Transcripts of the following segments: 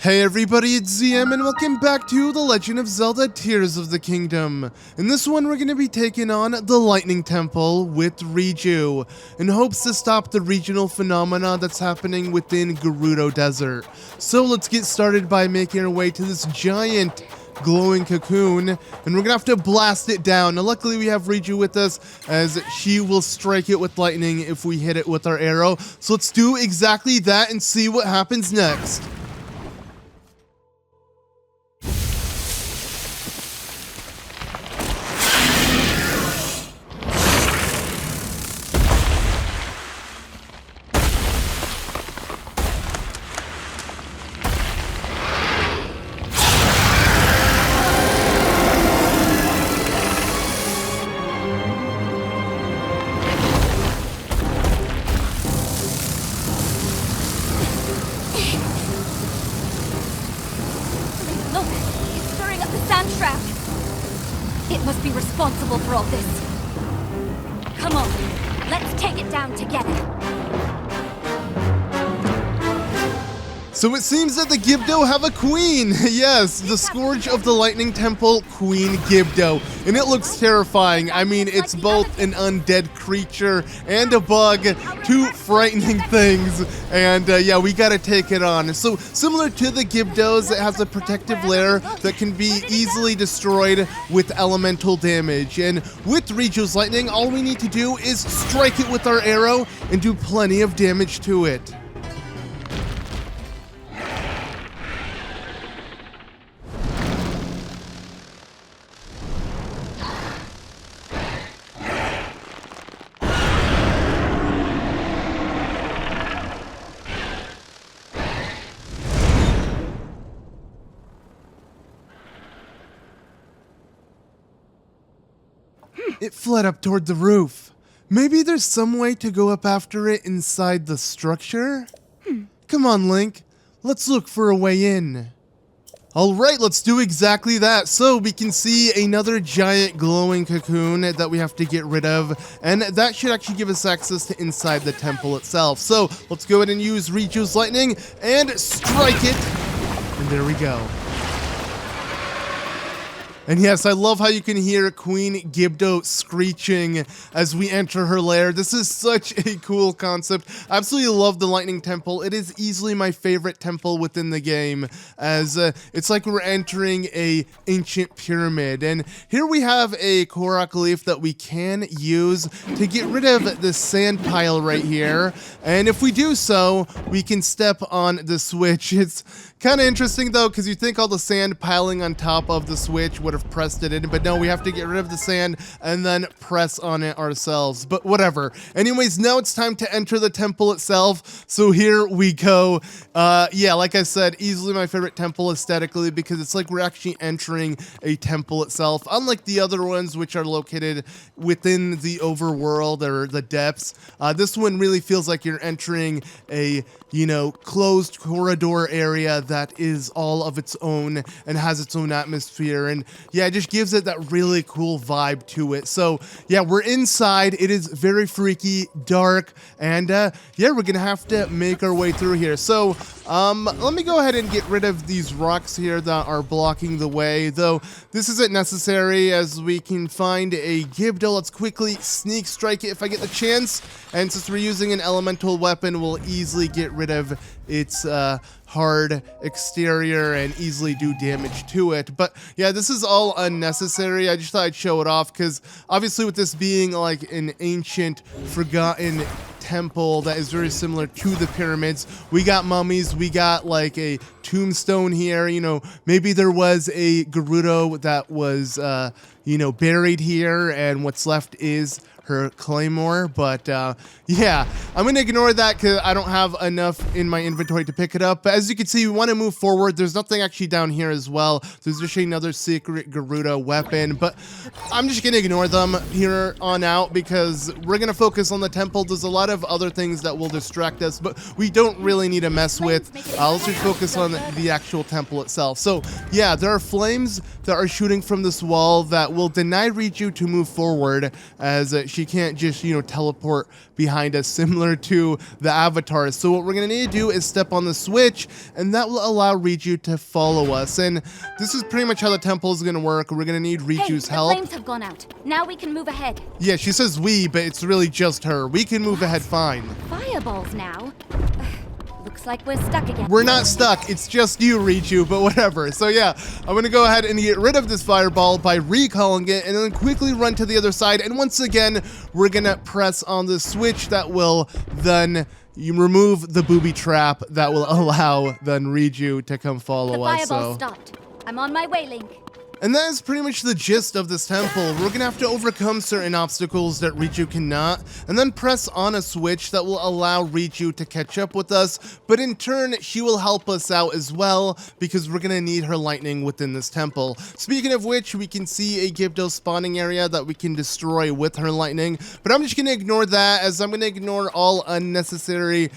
Hey everybody, it's ZM and welcome back to The Legend of Zelda Tears of the Kingdom. In this one, we're going to be taking on the Lightning Temple with Riju, in hopes to stop the regional phenomena that's happening within Gerudo Desert. So let's get started by making our way to this giant glowing cocoon, and we're gonna have to blast it down. Now luckily we have Riju with us, as she will strike it with lightning if we hit it with our arrow. So let's do exactly that and see what happens next. It must be responsible for all this. Come on, let's take it down together. So it seems that the Gibdo have a queen. Yes, the Scourge of the Lightning Temple, Queen Gibdo. And it looks terrifying. I mean, it's both an undead creature and a bug, two frightening things. And yeah, we gotta take it on. So similar to the Gibdos, it has a protective lair that can be easily destroyed with elemental damage. And with Riju's lightning, all we need to do is strike it with our arrow and do plenty of damage to it. It fled up toward the roof. Maybe there's some way to go up after it inside the structure? Come on, Link. Let's look for a way in. Alright, let's do exactly that. So we can see another giant glowing cocoon that we have to get rid of, and that should actually give us access to inside the temple itself. So let's go ahead and use Riju's lightning and strike it. And there we go. And yes, I love how you can hear Queen Gibdo screeching as we enter her lair. This is such a cool concept. I absolutely love the Lightning Temple. It is easily my favorite temple within the game, as it's like we're entering a ancient pyramid. And here we have a Korok leaf that we can use to get rid of the sand pile right here. And if we do so, we can step on the switch. It's kind of interesting though, because you think all the sand piling on top of the switch would have pressed it in, but no, we have to get rid of the sand and then press on it ourselves, but whatever. Anyways, now it's time to enter the temple itself, so here we go. Yeah, like I said, easily my favorite temple aesthetically, because it's like we're actually entering a temple itself, unlike the other ones which are located within the overworld or the depths. This one really feels like you're entering a, you know, closed corridor area that is all of its own and has its own atmosphere, and yeah, it just gives it that really cool vibe to it. So yeah, we're inside. It is very freaky, dark, and yeah, we're gonna have to make our way through here. So let me go ahead and get rid of these rocks here that are blocking the way, though this isn't necessary, as we can find a Gibdo. Let's quickly sneak strike it if I get the chance, and since we're using an elemental weapon, we'll easily get rid of its hard exterior and easily do damage to it. But yeah, this is all unnecessary. I just thought I'd show it off, because obviously with this being like an ancient forgotten temple that is very similar to the pyramids, we got mummies, we got like a tombstone here, you know, maybe there was a Gerudo that was you know, buried here, and what's left is her claymore. But yeah, I'm gonna ignore that because I don't have enough in my inventory to pick it up. But as you can see, we want to move forward. There's nothing actually down here as well. There's just another secret Gerudo weapon, but I'm just gonna ignore them here on out because we're gonna focus on the temple. There's a lot of other things that will distract us, but we don't really need to mess with. Let's just focus on the actual temple itself. So yeah, there are flames that are shooting from this wall that will deny Riju to move forward, as she can't just, teleport behind us similar to the avatars. So what we're going to need to do is step on the switch, and that will allow Riju to follow us. And this is pretty much how the temple is going to work. We're going to need Riju's help. The flames have gone out. Now we can move ahead. Yeah, she says we, but it's really just her. We can move ahead fine. Fireballs now? Looks like we're stuck again. We're not stuck. It's just you, Riju, but whatever. So yeah, I'm going to go ahead and get rid of this fireball by recalling it and then quickly run to the other side. And once again, we're going to press on the switch that will then remove the booby trap that will allow then Riju to come follow us. The fireball stopped. I'm on my way, Link. And that is pretty much the gist of this temple. We're gonna have to overcome certain obstacles that Riju cannot, and then press on a switch that will allow Riju to catch up with us, but in turn, she will help us out as well, because we're gonna need her lightning within this temple. Speaking of which, we can see a Gibdo spawning area that we can destroy with her lightning, but I'm just gonna ignore that, as I'm gonna ignore all unnecessary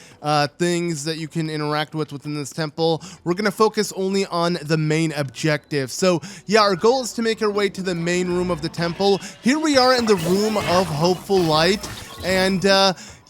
things that you can interact with within this temple. We're gonna focus only on the main objective. So yeah, our goal is to make our way to the main room of the temple. Here we are in the Room of Hopeful Light, and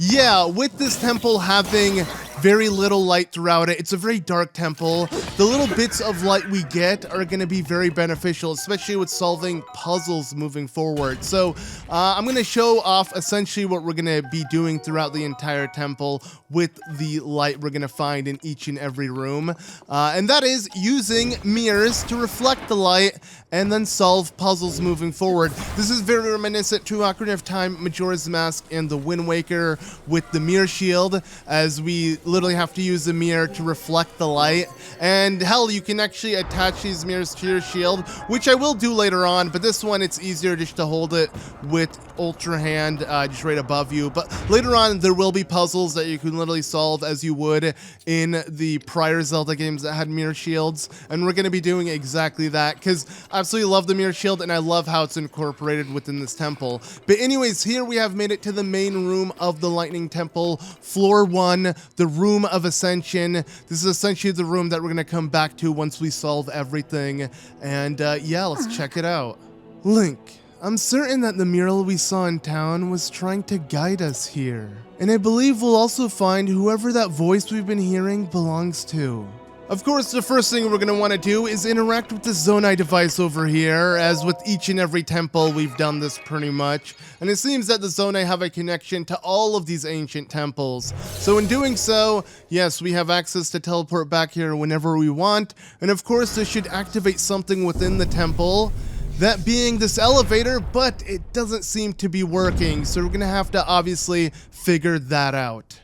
yeah, with this temple having very little light throughout it, it's a very dark temple. The little bits of light we get are going to be very beneficial, especially with solving puzzles moving forward. So I'm going to show off essentially what we're going to be doing throughout the entire temple with the light we're going to find in each and every room. And that is using mirrors to reflect the light and then solve puzzles moving forward. This is very reminiscent to Ocarina of Time, Majora's Mask, and the Wind Waker with the mirror shield, as we literally have to use the mirror to reflect the light. And hell, you can actually attach these mirrors to your shield, which I will do later on, but this one it's easier just to hold it with Ultra Hand just right above you. But later on there will be puzzles that you can literally solve as you would in the prior Zelda games that had mirror shields, and we're going to be doing exactly that, because I absolutely love the mirror shield and I love how it's incorporated within this temple. But anyways, here we have made it to the main room of the Lightning Temple, floor 1, the Room of Ascension. This is essentially the room that we're going to come back to once we solve everything. And yeah, let's check it out. Link, I'm certain that the mural we saw in town was trying to guide us here. And I believe we'll also find whoever that voice we've been hearing belongs to. Of course, the first thing we're going to want to do is interact with the Zonai device over here, as with each and every temple we've done this pretty much, and it seems that the Zonai have a connection to all of these ancient temples. So in doing so, yes, we have access to teleport back here whenever we want, and of course this should activate something within the temple, that being this elevator, but it doesn't seem to be working, so we're going to have to obviously figure that out.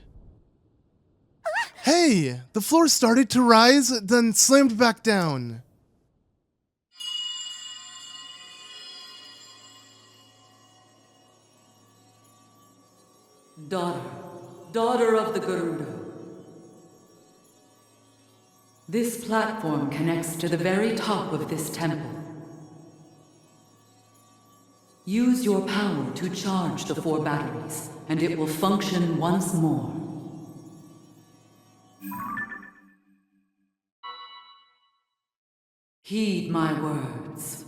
Hey, the floor started to rise, then slammed back down. Daughter of the Gerudo. This platform connects to the very top of this temple. Use your power to charge the 4 batteries, and it will function once more. Heed my words.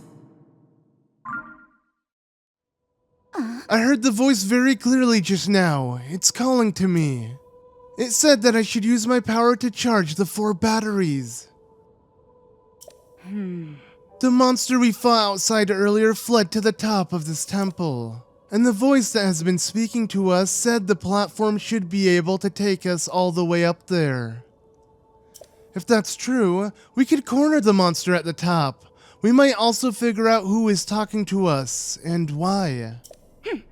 I heard the voice very clearly just now. It's calling to me. It said that I should use my power to charge the 4 batteries. The monster we fought outside earlier fled to the top of this temple. And the voice that has been speaking to us said the platform should be able to take us all the way up there. If that's true, we could corner the monster at the top. We might also figure out who is talking to us, and why.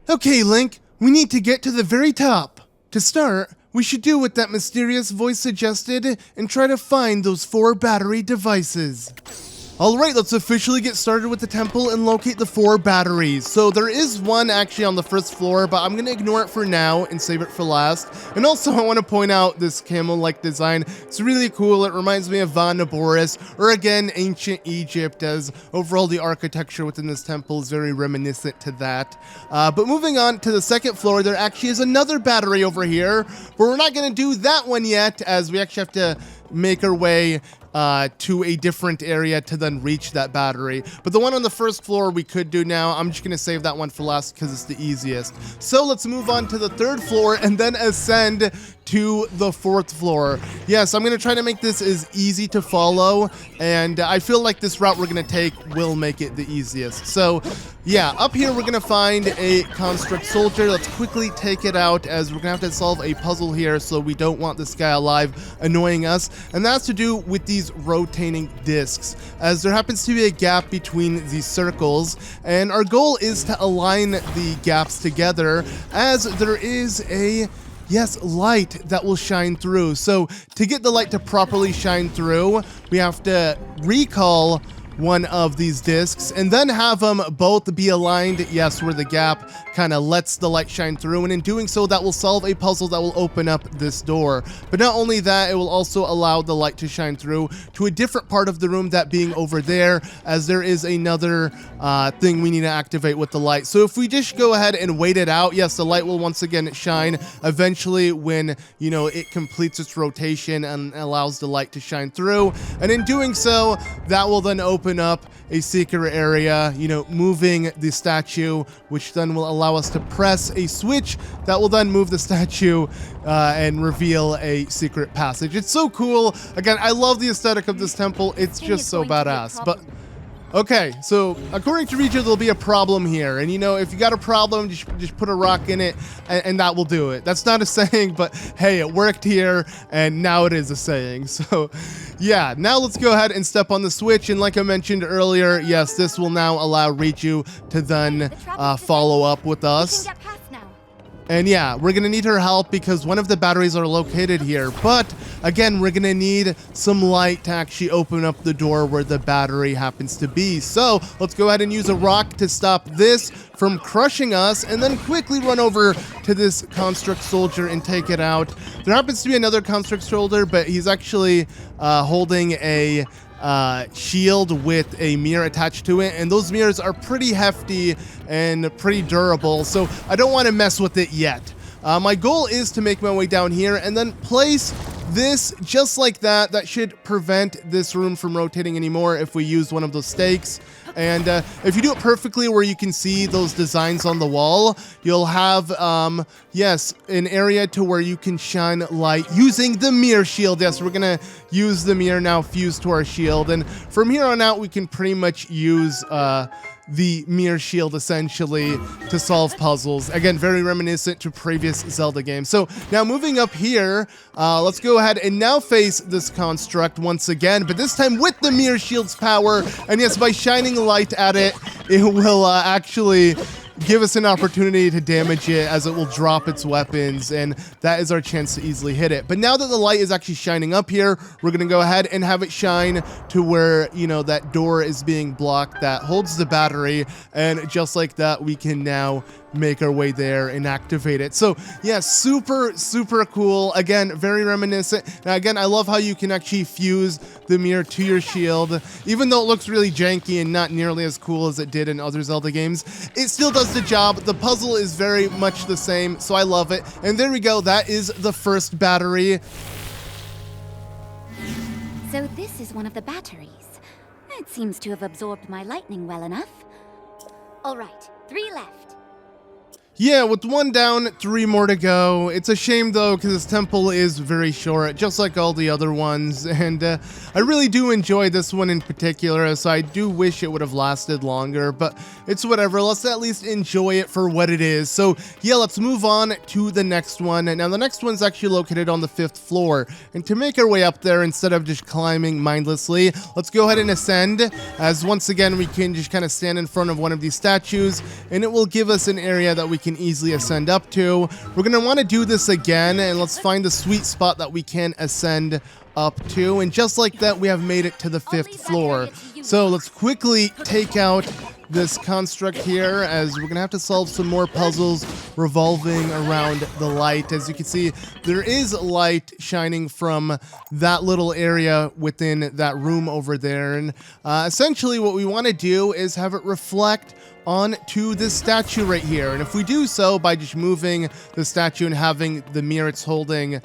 Okay, Link, we need to get to the very top. To start, we should do what that mysterious voice suggested and try to find those 4 battery devices. Alright, let's officially get started with the temple and locate the 4 batteries. So there is one actually on the first floor, but I'm going to ignore it for now and save it for last. And also I want to point out this camel-like design. It's really cool. It reminds me of Van Boris, or again, ancient Egypt, as overall the architecture within this temple is very reminiscent to that. But moving on to the second floor, there actually is another battery over here, but we're not going to do that one yet, as we actually have to make our way to a different area to then reach that battery. But the one on the first floor we could do now. I'm just going to save that one for last because it's the easiest. So let's move on to the third floor and then ascend to the fourth floor. Yes, I'm going to try to make this as easy to follow, and I feel like this route we're going to take will make it the easiest. So yeah, up here we're going to find a construct soldier. Let's quickly take it out as we're going to have to solve a puzzle here, so we don't want this guy alive annoying us, and that's to do with these rotating discs, as there happens to be a gap between these circles, and our goal is to align the gaps together as there is a light that will shine through. So to get the light to properly shine through, we have to recall one of these discs and then have them both be aligned, yes, where the gap kind of lets the light shine through, and in doing so that will solve a puzzle that will open up this door. But not only that, it will also allow the light to shine through to a different part of the room, that being over there, as there is another thing we need to activate with the light. So if we just go ahead and wait it out, yes, the light will once again shine eventually when, you know, it completes its rotation and allows the light to shine through, and in doing so that will then open up a secret area, you know, moving the statue, which then will allow us to press a switch that will then move the statue and reveal a secret passage. It's so cool. Again, I love the aesthetic of this temple. It's just so badass. But okay, so according to Riju, there'll be a problem here, and you know, if you got a problem, just put a rock in it, and that will do it. That's not a saying, but hey, it worked here, and now it is a saying. So yeah, now let's go ahead and step on the switch, and like I mentioned earlier, yes, this will now allow Riju to then follow up with us. And yeah, we're gonna need her help because one of the batteries are located here. But again, we're gonna need some light to actually open up the door where the battery happens to be. So let's go ahead and use a rock to stop this from crushing us, and then quickly run over to this construct soldier and take it out. There happens to be another construct soldier, but he's actually holding a shield with a mirror attached to it, and those mirrors are pretty hefty and pretty durable, so I don't want to mess with it yet. My goal is to make my way down here and then place this just like that. That should prevent this room from rotating anymore if we use one of those stakes. And if you do it perfectly where you can see those designs on the wall, you'll have, yes, an area to where you can shine light using the mirror shield. Yes, we're going to use the mirror now fused to our shield. And from here on out, we can pretty much use the mirror shield essentially to solve puzzles. Again, very reminiscent to previous Zelda games. So now moving up here, let's go ahead and now face this construct once again, but this time with the mirror shield's power. And yes, by shining light at it, it will actually give us an opportunity to damage it, as it will drop its weapons, and that is our chance to easily hit it. But now that the light is actually shining up here, we're going to go ahead and have it shine to where, you know, that door is being blocked that holds the battery, and just like that, we can now make our way there and activate it. So yeah, super cool. Again, very reminiscent. Now again, I love how you can actually fuse the mirror to your shield. Even though it looks really janky and not nearly as cool as it did in other Zelda games, it still does the job. The puzzle is very much the same, so I love it. And there we go, that is the first battery. So this is one of the batteries. It seems to have absorbed my lightning well enough. All right, 3 left. Yeah, with 1 down, 3 more to go. It's a shame though, because this temple is very short, just like all the other ones, and I really do enjoy this one in particular, so I do wish it would have lasted longer, but it's whatever. Let's at least enjoy it for what it is. So yeah, let's move on to the next one. Now the next one's actually located on the 5th floor, and to make our way up there instead of just climbing mindlessly, let's go ahead and ascend, as once again we can just kind of stand in front of one of these statues, and it will give us an area that we can easily ascend up to. We're going to want to do this again, and let's find the sweet spot that we can ascend up to, and just like that, we have made it to the 5th floor. So let's quickly take out this construct here, as we're gonna have to solve some more puzzles revolving around the light. As you can see, there is light shining from that little area within that room over there, and essentially what we want to do is have it reflect onto this statue right here. And if we do so by just moving the statue and having the mirror it's holding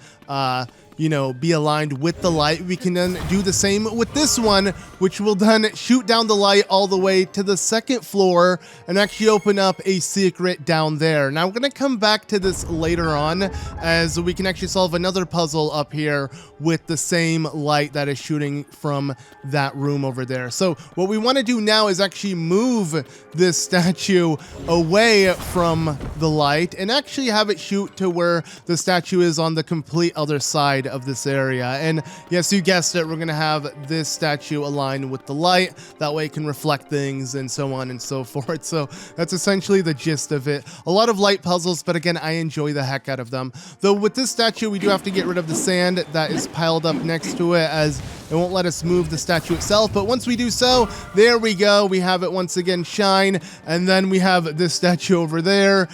you know, be aligned with the light. We can then do the same with this one, which will then shoot down the light all the way to the second floor and actually open up a secret down there. Now, we're going to come back to this later on as we can actually solve another puzzle up here with the same light that is shooting from that room over there. So what we want to do now is actually move this statue away from the light and actually have it shoot to where the statue is on the complete other side of this area. And yes, you guessed it, we're gonna have this statue aligned with the light. That way it can reflect things and so on and so forth. So that's essentially the gist of it. A lot of light puzzles, but again, I enjoy the heck out of them. Though with this statue, we do have to get rid of the sand that is piled up next to it, as it won't let us move the statue itself. But once we do so, there we go. We have it once again shine. And then we have this statue over there.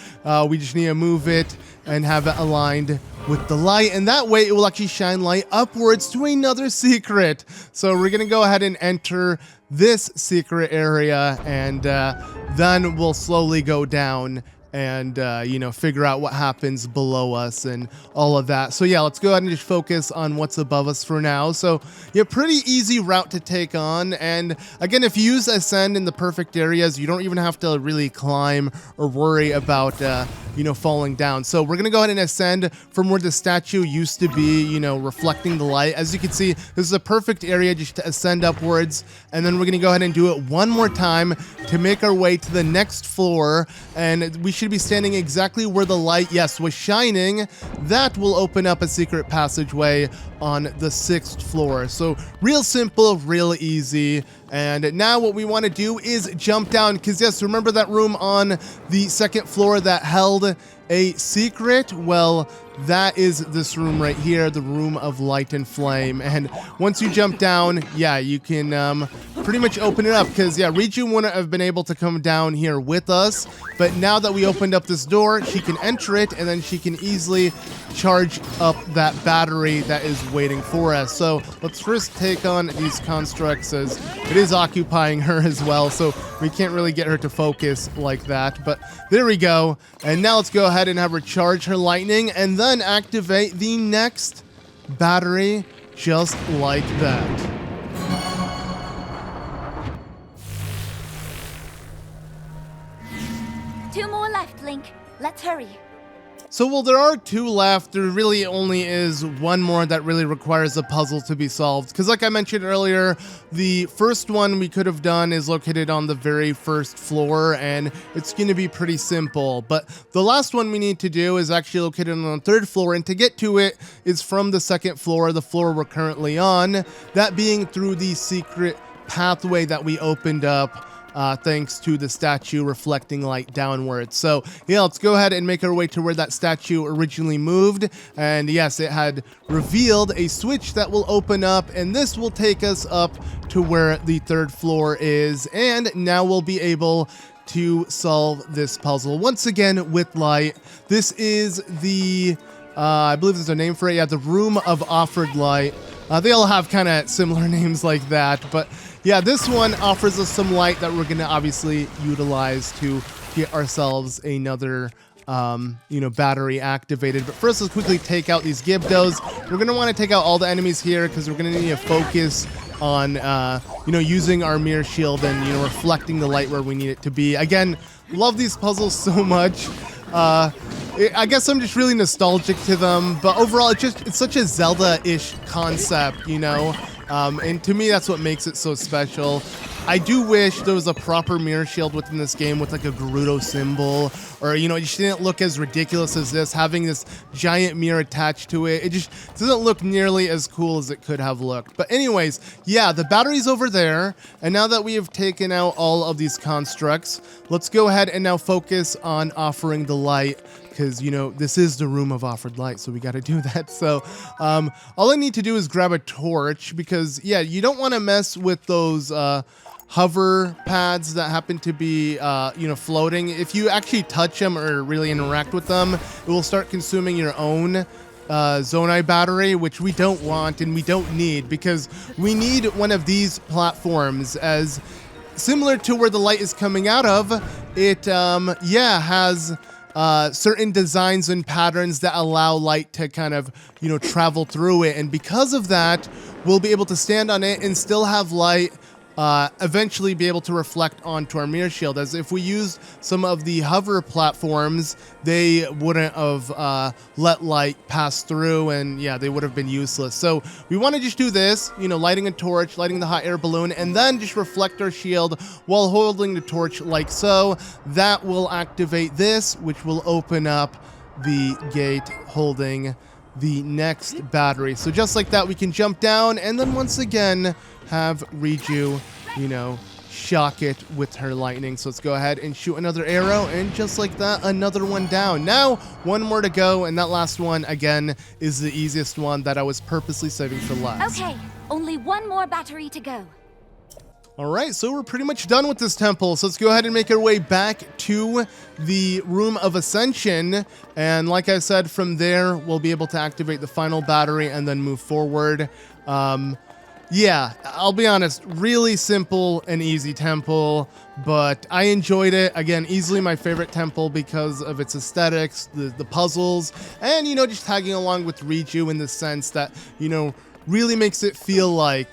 We just need to move it and have it aligned with the light, and that way it will actually shine light upwards to another secret. So we're gonna go ahead and enter this secret area, and then we'll slowly go down and you know, figure out what happens below us and all of that. So yeah, let's go ahead and just focus on what's above us for now. So yeah, pretty easy route to take on. And again, if you use Ascend in the perfect areas, you don't even have to really climb or worry about you know, falling down. So we're gonna go ahead and ascend from where the statue used to be, you know, reflecting the light. As you can see, this is a perfect area just to ascend upwards. And then we're gonna go ahead and do it one more time to make our way to the next floor. And we should be standing exactly where the light, yes, was shining. That will open up a secret passageway on the 6th floor. So real simple, real easy. And now what we want to do is jump down, because yes, remember that room on the 2nd floor that held a secret? Well, that is this room right here, the Room of Light and Flame. And once you jump down, yeah, you can pretty much open it up, because yeah, Riju wouldn't have been able to come down here with us, but now that we opened up this door, she can enter it, and then she can easily charge up that battery that is waiting for us. So let's first take on these constructs, as it is occupying her as well, so we can't really get her to focus like that. But there we go. And now let's go ahead and have her charge her lightning and then activate the next battery just like that. Two more left, Link. Let's hurry. So, well, there are 2 left. There really only is one more that really requires a puzzle to be solved. Because like I mentioned earlier, the first one we could have done is located on the very 1st floor, and it's going to be pretty simple. But the last one we need to do is actually located on the 3rd floor, and to get to it is from the 2nd floor, the floor we're currently on, that being through the secret pathway that we opened up. Thanks to the statue reflecting light downwards. So yeah, let's go ahead and make our way to where that statue originally moved. And yes, it had revealed a switch that will open up, and this will take us up to where the 3rd floor is. And now we'll be able to solve this puzzle once again with light. This is the, I believe there's a name for it. Yeah, the Room of Offered Light. They all have kind of similar names like that, but yeah, this one offers us some light that we're going to obviously utilize to get ourselves another, you know, battery activated. But first, let's quickly take out these Gibdos. We're going to want to take out all the enemies here, because we're going to need to focus on, you know, using our mirror shield and, you know, reflecting the light where we need it to be. Again, love these puzzles so much. I guess I'm just really nostalgic to them, but overall, it's such a Zelda-ish concept, you know? And to me, that's what makes it so special. I do wish there was a proper mirror shield within this game with like a Gerudo symbol, or, you know, it just didn't look as ridiculous as this, having this giant mirror attached to it. It just doesn't look nearly as cool as it could have looked. But anyways, yeah, the battery's over there. And now that we have taken out all of these constructs, let's go ahead and now focus on offering the light, because, you know, this is the Room of Offered Light, so we got to do that. So all I need to do is grab a torch, because, yeah, you don't want to mess with those hover pads that happen to be, you know, floating. If you actually touch them or really interact with them, it will start consuming your own Zonai battery, which we don't want and we don't need, because we need one of these platforms, as similar to where the light is coming out of. It, yeah, has certain designs and patterns that allow light to kind of, travel through it. And because of that, we'll be able to stand on it and still have light eventually be able to reflect onto our mirror shield. As if we used some of the hover platforms, they wouldn't have let light pass through, and yeah, they would have been useless. So we want to just do this, lighting a torch, lighting the hot air balloon, and then just reflect our shield while holding the torch like so. That will activate this, which will open up the gate holding the next battery. So just like that, we can jump down and then once again have Riju, shock it with her lightning. So let's go ahead and shoot another arrow, and just like that, another one down. Now, one more to go, and that last one, again, is the easiest one that I was purposely saving for last. Okay, only one more battery to go. All right, so we're pretty much done with this temple. So let's go ahead and make our way back to the Room of Ascension. And like I said, from there, we'll be able to activate the final battery and then move forward. Yeah, I'll be honest, really simple and easy temple, but I enjoyed it. Again, easily my favorite temple because of its aesthetics, the puzzles, and, just tagging along with Riju in the sense that, really makes it feel like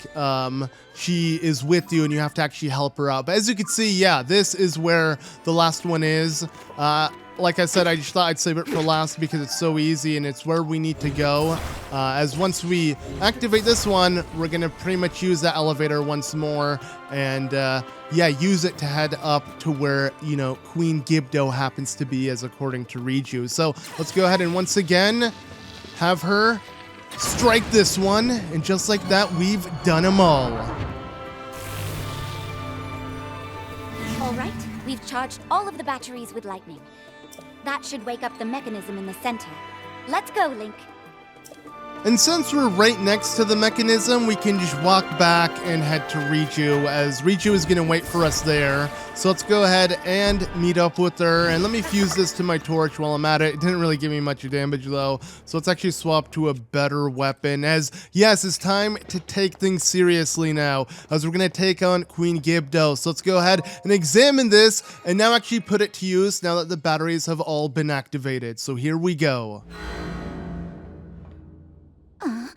she is with you and you have to actually help her out. But as you can see, yeah, this is where the last one is. Like I said, I just thought I'd save it for last because it's so easy and it's where we need to go. As once we activate this one, we're going to pretty much use that elevator once more and, yeah, use it to head up to where, Queen Gibdo happens to be, as according to Riju. So let's go ahead and once again have her strike this one, and just like that, we've done them all. All right, we've charged all of the batteries with lightning. That should wake up the mechanism in the center. Let's go, Link. And since we're right next to the mechanism, we can just walk back and head to Riju, as Riju is going to wait for us there. So let's go ahead and meet up with her. And let me fuse this to my torch while I'm at it. It didn't really give me much damage, though. So let's actually swap to a better weapon, as, yes, it's time to take things seriously now, as we're going to take on Queen Gibdo. So let's go ahead and examine this, and now actually put it to use now that the batteries have all been activated. So here we go.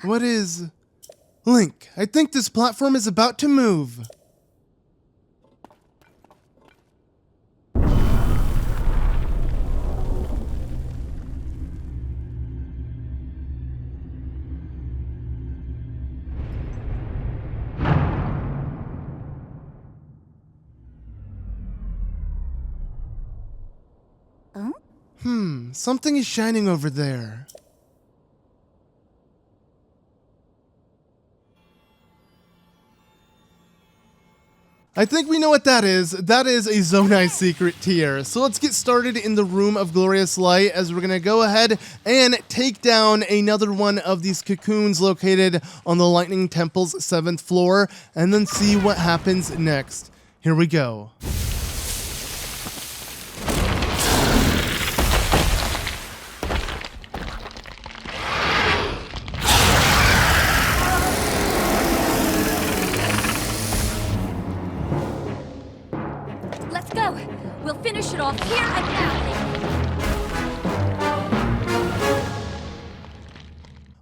What is... Link, I think this platform is about to move. Something is shining over there. I think we know what that is. That is a Zonai Secret tier. So let's get started in the Room of Glorious Light, as we're going to go ahead and take down another one of these cocoons located on the Lightning Temple's 7th floor, and then see what happens next. Here we go. We'll finish it off here and now.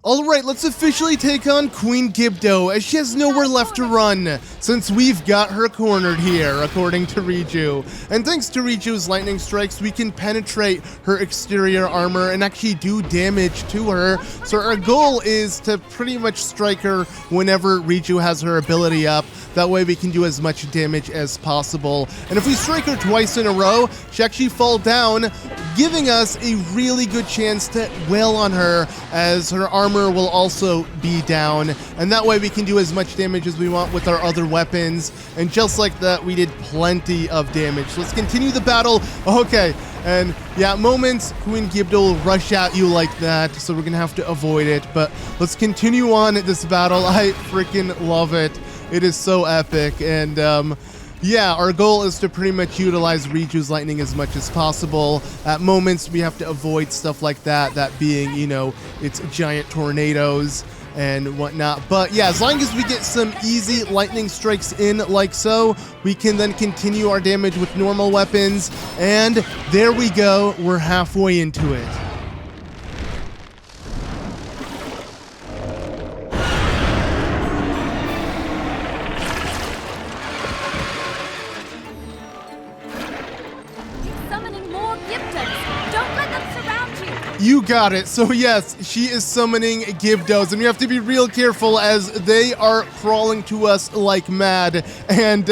Alright, let's officially take on Queen Gibdo, as she has nowhere left to run, since we've got her cornered here, according to Riju. And thanks to Riju's lightning strikes, we can penetrate her exterior armor and actually do damage to her. So our goal is to pretty much strike her whenever Riju has her ability up. That way we can do as much damage as possible. And if we strike her twice in a row, she actually falls down, giving us a really good chance to wail on her, as her armor will also be down, and that way we can do as much damage as we want with our other weapons. And just like that, we did plenty of damage. So let's continue the battle. Okay, and yeah, at moments Queen Gibdo will rush at you like that, so we're gonna have to avoid it. But let's continue on this battle. I freaking love it. It is so epic. And yeah, our goal is to pretty much utilize Riju's lightning as much as possible. At moments, we have to avoid stuff like that, that being, its giant tornadoes. and whatnot. But yeah, as long as we get some easy lightning strikes in like so, we can then continue our damage with normal weapons. And there we go. We're halfway into it. Summoning more Gibdos. Don't let them surround you. You got it. So yes, she is summoning Gibdos, and we have to be real careful as they are crawling to us like mad. And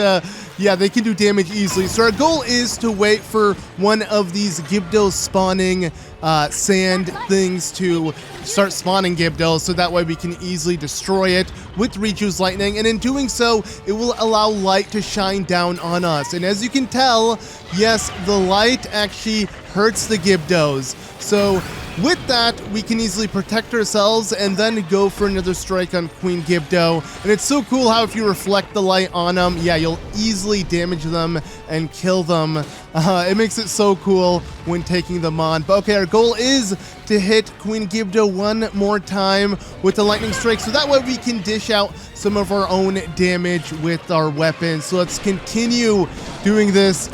yeah, they can do damage easily. So our goal is to wait for one of these Gibdos spawning sand things to start spawning Gibdos, so that way we can easily destroy it with Riju's lightning, and in doing so, it will allow light to shine down on us. And as you can tell, yes, the light actually hurts the Gibdos. So with that, we can easily protect ourselves and then go for another strike on Queen Gibdo. And it's so cool how if you reflect the light on them, yeah, you'll easily damage them and kill them. It makes it so cool when taking them on. But okay, our goal is to hit Queen Gibdo one more time with the lightning strike, so that way we can dish out some of our own damage with our weapons. So let's continue doing this.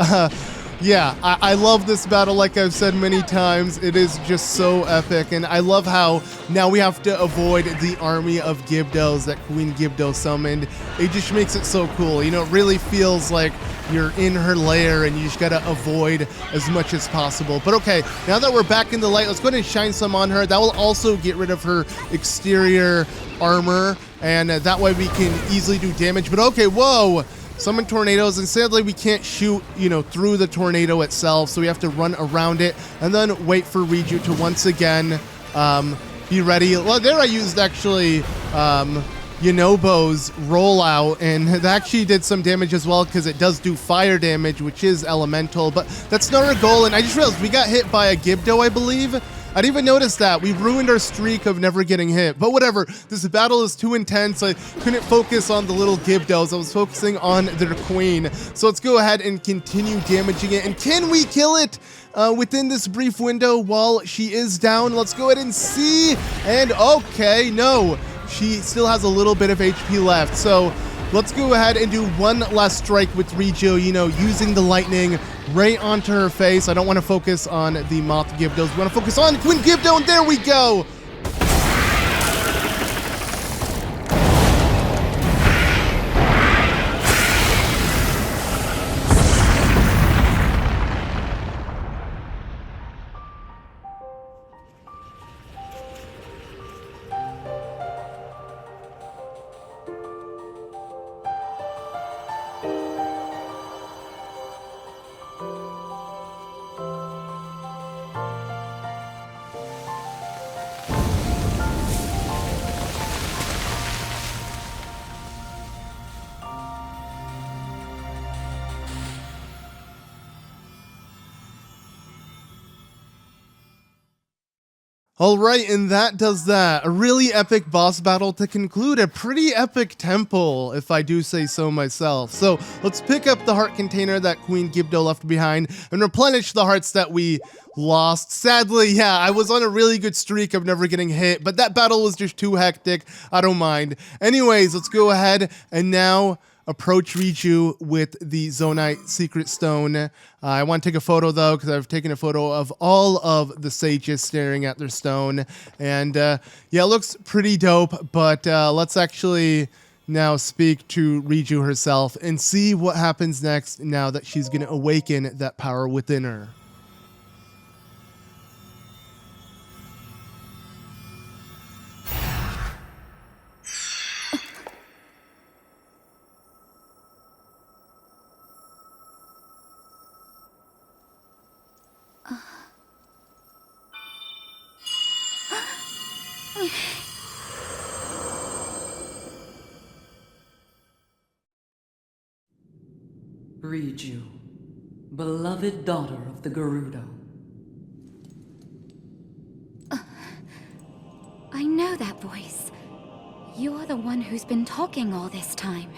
Yeah, I love this battle, like I've said many times. It is just so epic, and I love how now we have to avoid the army of Gibdos that Queen Gibdo summoned. It just makes it so cool. You know, it really feels like you're in her lair and you just gotta avoid as much as possible. But okay, now that we're back in the light, let's go ahead and shine some on her. That will also get rid of her exterior armor, and that way we can easily do damage. But okay, whoa! Summon tornadoes, and sadly we can't shoot, you know, through the tornado itself, so we have to run around it and then wait for Riju to once again be ready. Well, there I used actually Yunobo's rollout, and it actually did some damage as well because it does do fire damage, which is elemental, but that's not our goal. And I just realized we got hit by a Gibdo, I believe. I didn't even notice that. We ruined our streak of never getting hit. But whatever, this battle is too intense. I couldn't focus on the little Gibdos. I was focusing on their queen. So let's go ahead and continue damaging it. And can we kill it within this brief window while she is down? Let's go ahead and see. And okay, no. She still has a little bit of HP left. So let's go ahead and do one last strike with Riju, you know, using the lightning right onto her face. I don't want to focus on the Moth Gibdos. We want to focus on Queen Gibdo, and there we go! Alright, and that does that. A really epic boss battle to conclude a pretty epic temple, if I do say so myself. So let's pick up the heart container that Queen Gibdo left behind and replenish the hearts that we lost. Sadly, yeah, I was on a really good streak of never getting hit, but that battle was just too hectic. I don't mind. Anyways, let's go ahead and now approach Riju with the Zonai Secret Stone. I want to take a photo though, because I've taken a photo of all of the sages staring at their stone. And yeah, it looks pretty dope, but let's actually now speak to Riju herself and see what happens next now that she's going to awaken that power within her. Riju, beloved daughter of the Gerudo. I know that voice. You're the one who's been talking all this time.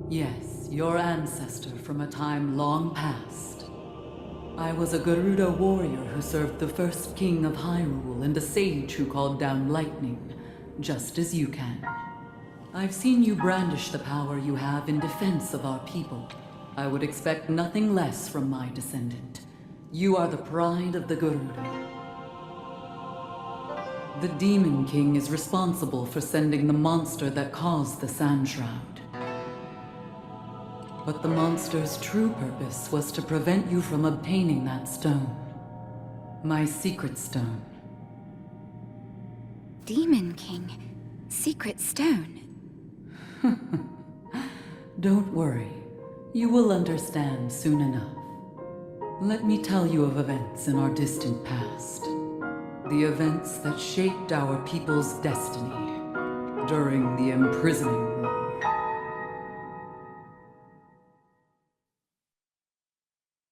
Yes, your ancestor from a time long past. I was a Gerudo warrior who served the first king of Hyrule and a sage who called down lightning, just as you can. I've seen you brandish the power you have in defense of our people. I would expect nothing less from my descendant. You are the pride of the Gerudo. The Demon King is responsible for sending the monster that caused the Sand Shroud. But the monster's true purpose was to prevent you from obtaining that stone. My secret stone. Demon King? Secret Stone? Don't worry. You will understand soon enough. Let me tell you of events in our distant past. The events that shaped our people's destiny during the imprisoning war.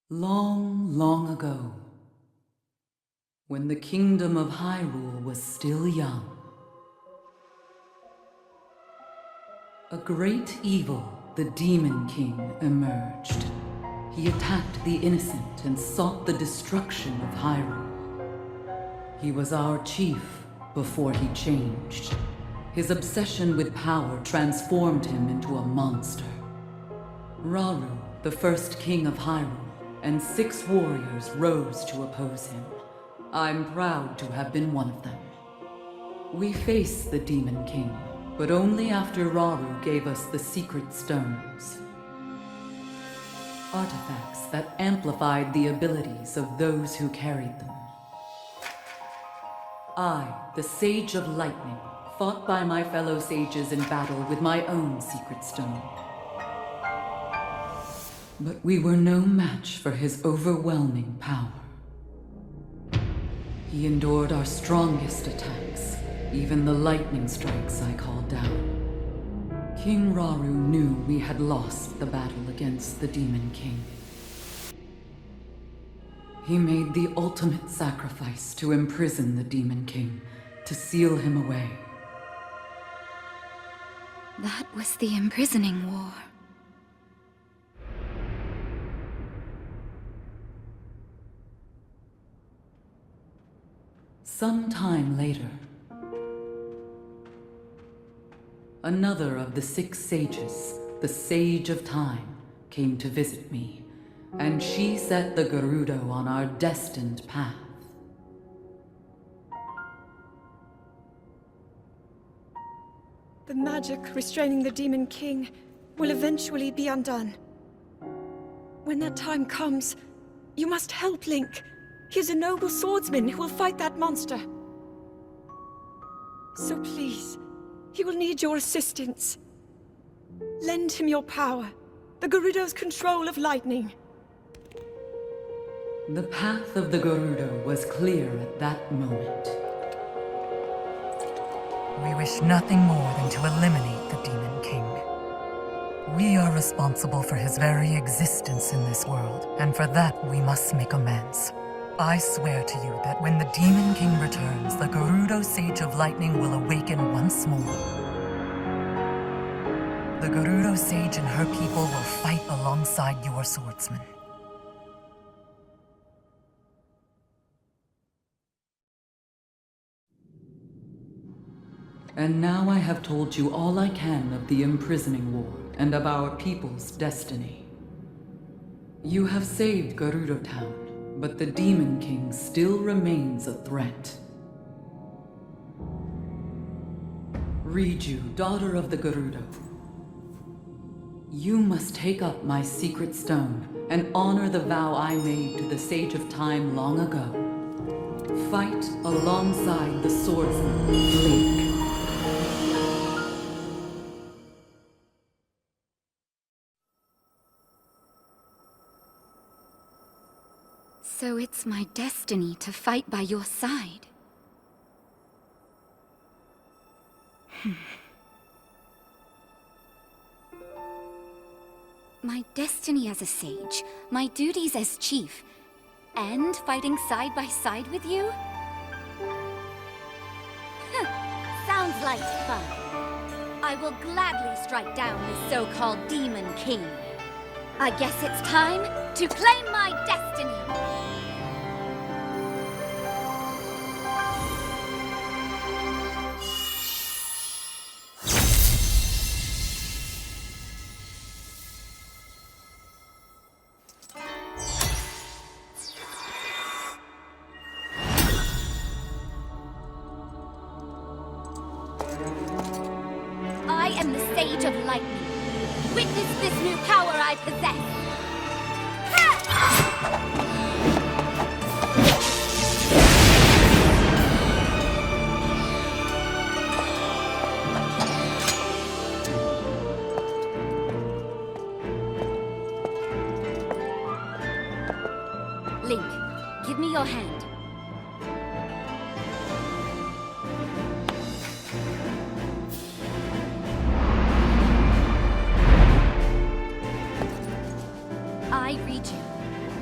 Long, long ago, when the kingdom of Hyrule was still young, a great evil, the Demon King, emerged. He attacked the innocent and sought the destruction of Hyrule. He was our chief before he changed. His obsession with power transformed him into a monster. Rauru, the first king of Hyrule, and 6 warriors rose to oppose him. I'm proud to have been one of them. We faced the Demon King, but only after Rauru gave us the secret stones. Artifacts that amplified the abilities of those who carried them. I, the Sage of Lightning, fought by my fellow sages in battle with my own secret stone. But we were no match for his overwhelming power. He endured our strongest attacks, even the lightning strikes I called down. King Rauru knew we had lost the battle against the Demon King. He made the ultimate sacrifice to imprison the Demon King, to seal him away. That was the imprisoning war. Some time later, another of the 6 sages, the Sage of Time, came to visit me, and she set the Gerudo on our destined path. The magic restraining the Demon King will eventually be undone. When that time comes, you must help Link. He is a noble swordsman who will fight that monster. So please, he will need your assistance. Lend him your power, the Gerudo's control of lightning. The path of the Gerudo was clear at that moment. We wish nothing more than to eliminate the Demon King. We are responsible for his very existence in this world, and for that we must make amends. I swear to you that when the Demon King returns, the Gerudo Sage of Lightning will awaken once more. The Gerudo Sage and her people will fight alongside your swordsmen. And now I have told you all I can of the imprisoning war and of our people's destiny. You have saved Gerudo Town, but the Demon King still remains a threat. Riju, daughter of the Gerudo, you must take up my secret stone and honor the vow I made to the Sage of Time long ago. Fight alongside the swordsman, Link. So it's my destiny to fight by your side. My destiny as a sage, my duties as chief, and fighting side by side with you? Sounds like fun. I will gladly strike down this so-called Demon King. I guess it's time to claim my destiny! Sage of Lightning. Witness this new power I possess. Link, give me your hand. I, Riju,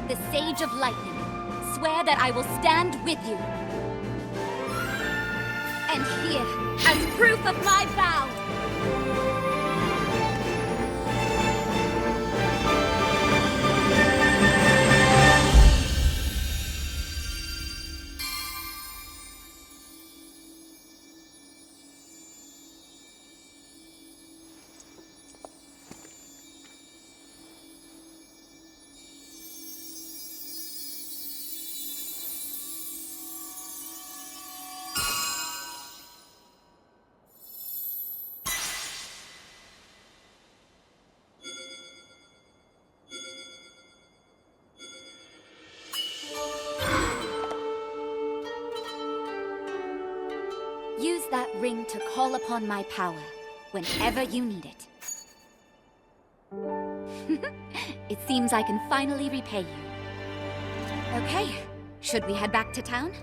the Sage of Lightning, swear that I will stand with you. And here, as proof of my vow, use that ring to call upon my power whenever you need it. It seems I can finally repay you. Okay, should we head back to town?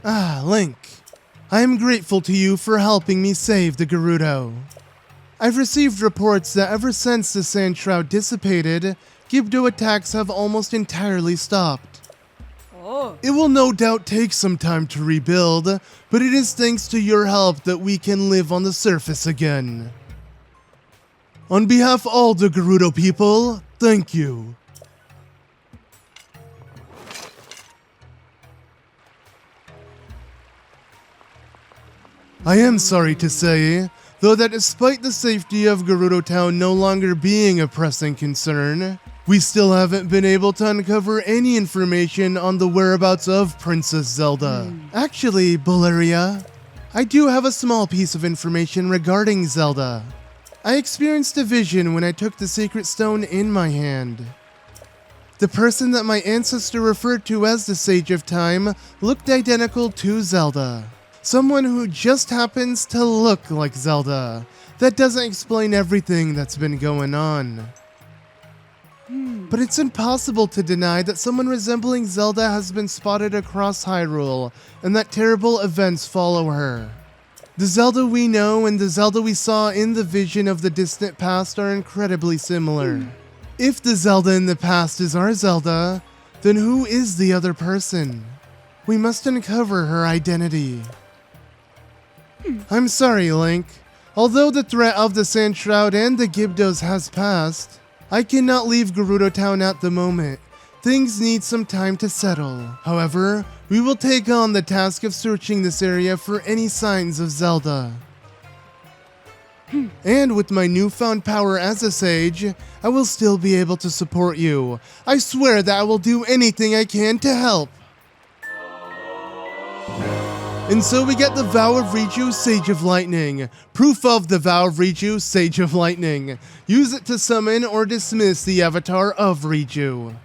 Ah, Link. I am grateful to you for helping me save the Gerudo. I've received reports that ever since the Sand Shroud dissipated, Gibdo attacks have almost entirely stopped. It will no doubt take some time to rebuild, but it is thanks to your help that we can live on the surface again. On behalf of all the Gerudo people, thank you. I am sorry to say, though, that despite the safety of Gerudo Town no longer being a pressing concern, we still haven't been able to uncover any information on the whereabouts of Princess Zelda. Actually, Bullaria, I do have a small piece of information regarding Zelda. I experienced a vision when I took the Secret Stone in my hand. The person that my ancestor referred to as the Sage of Time looked identical to Zelda. Someone who just happens to look like Zelda. That doesn't explain everything that's been going on. But it's impossible to deny that someone resembling Zelda has been spotted across Hyrule, and that terrible events follow her. The Zelda we know and the Zelda we saw in the vision of the distant past are incredibly similar. If the Zelda in the past is our Zelda, then who is the other person? We must uncover her identity. I'm sorry, Link. Although the threat of the Sand Shroud and the Gibdos has passed, I cannot leave Gerudo Town at the moment. Things need some time to settle. However, we will take on the task of searching this area for any signs of Zelda. And with my newfound power as a sage, I will still be able to support you. I swear that I will do anything I can to help. And so we get the Vow of Riju, Sage of Lightning. Proof of the Vow of Riju, Sage of Lightning. Use it to summon or dismiss the avatar of Riju.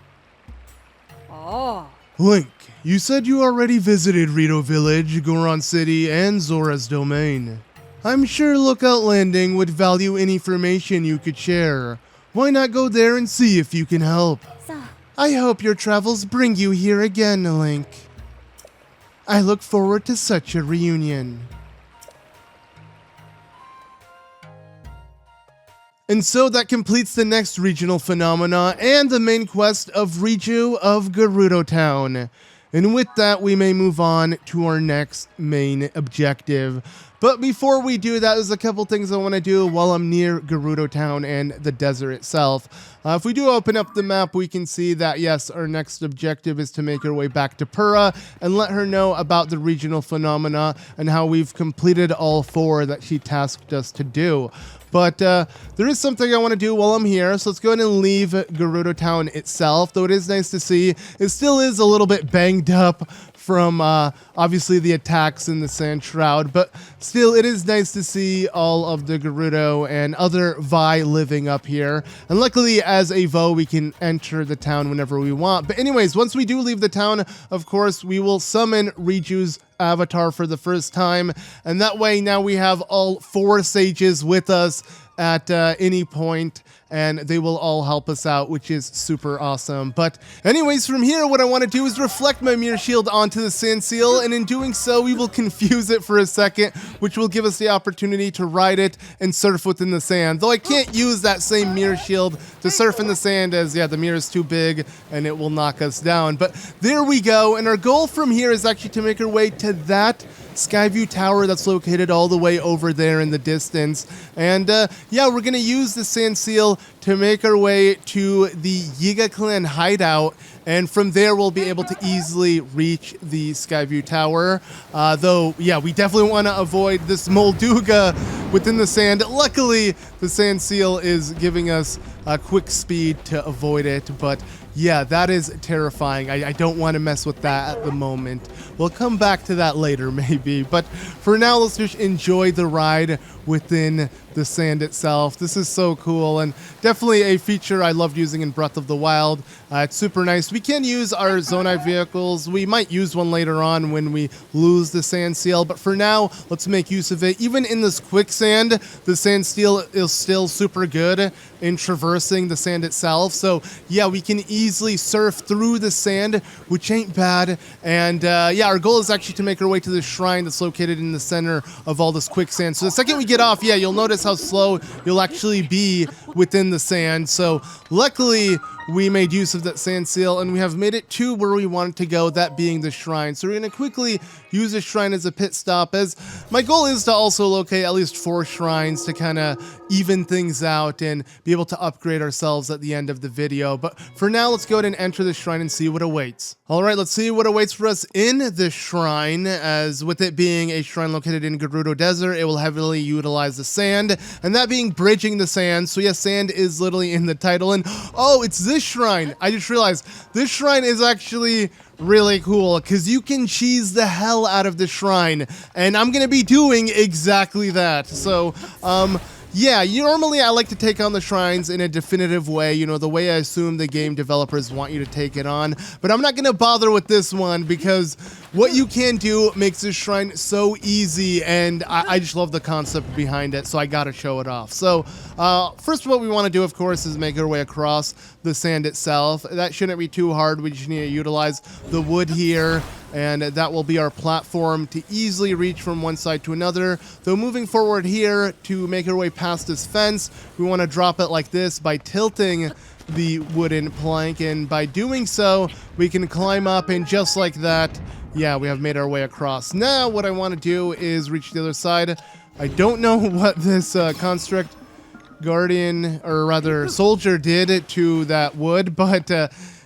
Link, you said you already visited Rito Village, Goron City, and Zora's Domain. I'm sure Lookout Landing would value any information you could share. Why not go there and see if you can help? So, I hope your travels bring you here again, Link. I look forward to such a reunion. And so that completes the next regional phenomena and the main quest of Riju of Gerudo Town. And with that, we may move on to our next main objective. But before we do that, there's a couple things I want to do while I'm near Gerudo Town and the desert itself. If we do open up the map, we can see that, yes, our next objective is to make our way back to Pura and let her know about the regional phenomena and how we've completed all 4 that she tasked us to do. But there is something I want to do while I'm here, so let's go ahead and leave Gerudo Town itself. Though it is nice to see, it still is a little bit banged up from obviously the attacks in the Sand Shroud, but still it is nice to see all of the Gerudo and other Vi living up here. And luckily, as a Vow, we can enter the town whenever we want. But anyways, once we do leave the town, of course, we will summon Riju's avatar for the first time, and that way now we have all 4 sages with us at any point, and they will all help us out, which is super awesome. But anyways, from here, what I want to do is reflect my mirror shield onto the sand seal, and in doing so, we will confuse it for a second, which will give us the opportunity to ride it and surf within the sand. Though I can't use that same mirror shield to surf in the sand, as yeah, the mirror is too big and it will knock us down. But there we go, and our goal from here is actually to make our way to that Skyview Tower that's located all the way over there in the distance. And yeah, we're going to use the sand seal to make our way to the Yiga Clan hideout, and from there we'll be able to easily reach the Skyview Tower. Though, yeah, we definitely want to avoid this Molduga within the sand. Luckily, the sand seal is giving us a quick speed to avoid it, but yeah, that is terrifying. I don't want to mess with that at the moment. We'll come back to that later, maybe. But for now, let's just enjoy the ride within the sand itself. This is so cool, and definitely a feature I loved using in Breath of the Wild. It's super nice. We can use our Zonai vehicles. We might use one later on when we lose the sand seal, but for now, let's make use of it. Even in this quicksand, the sand seal is still super good in traversing the sand itself. So yeah, we can easily surf through the sand, which ain't bad. And yeah, our goal is actually to make our way to the shrine that's located in the center of all this quicksand. So the second we get off, yeah, you'll notice how slow you'll actually be within the sand. So luckily, we made use of that sand seal, and we have made it to where we wanted to go, that being the shrine. So we're going to quickly use the shrine as a pit stop, as my goal is to also locate at least 4 shrines to kind of even things out and be able to upgrade ourselves at the end of the video. But for now, let's go ahead and enter the shrine and see what awaits. All right, let's see what awaits for us in the shrine, as with it being a shrine located in Gerudo Desert, it will heavily utilize the sand, and that being bridging the sand. So yes, sand is literally in the title, and oh, it's this shrine. I just realized this shrine is actually really cool because you can cheese the hell out of the shrine, and I'm gonna be doing exactly that. So yeah, normally I like to take on the shrines in a definitive way, you know, the way I assume the game developers want you to take it on, but I'm not gonna bother with this one because what you can do makes this shrine so easy, and I just love the concept behind it, so I gotta show it off. So first, what we want to do, of course, is make our way across the sand itself. That shouldn't be too hard. We just need to utilize the wood here, and that will be our platform to easily reach from one side to another. Though moving forward here, to make our way past this fence, we want to drop it like this by tilting the wooden plank, and by doing so, we can climb up, and just like that, yeah, we have made our way across. Now, what I want to do is reach the other side. I don't know what this construct guardian, or rather soldier, did to that wood, but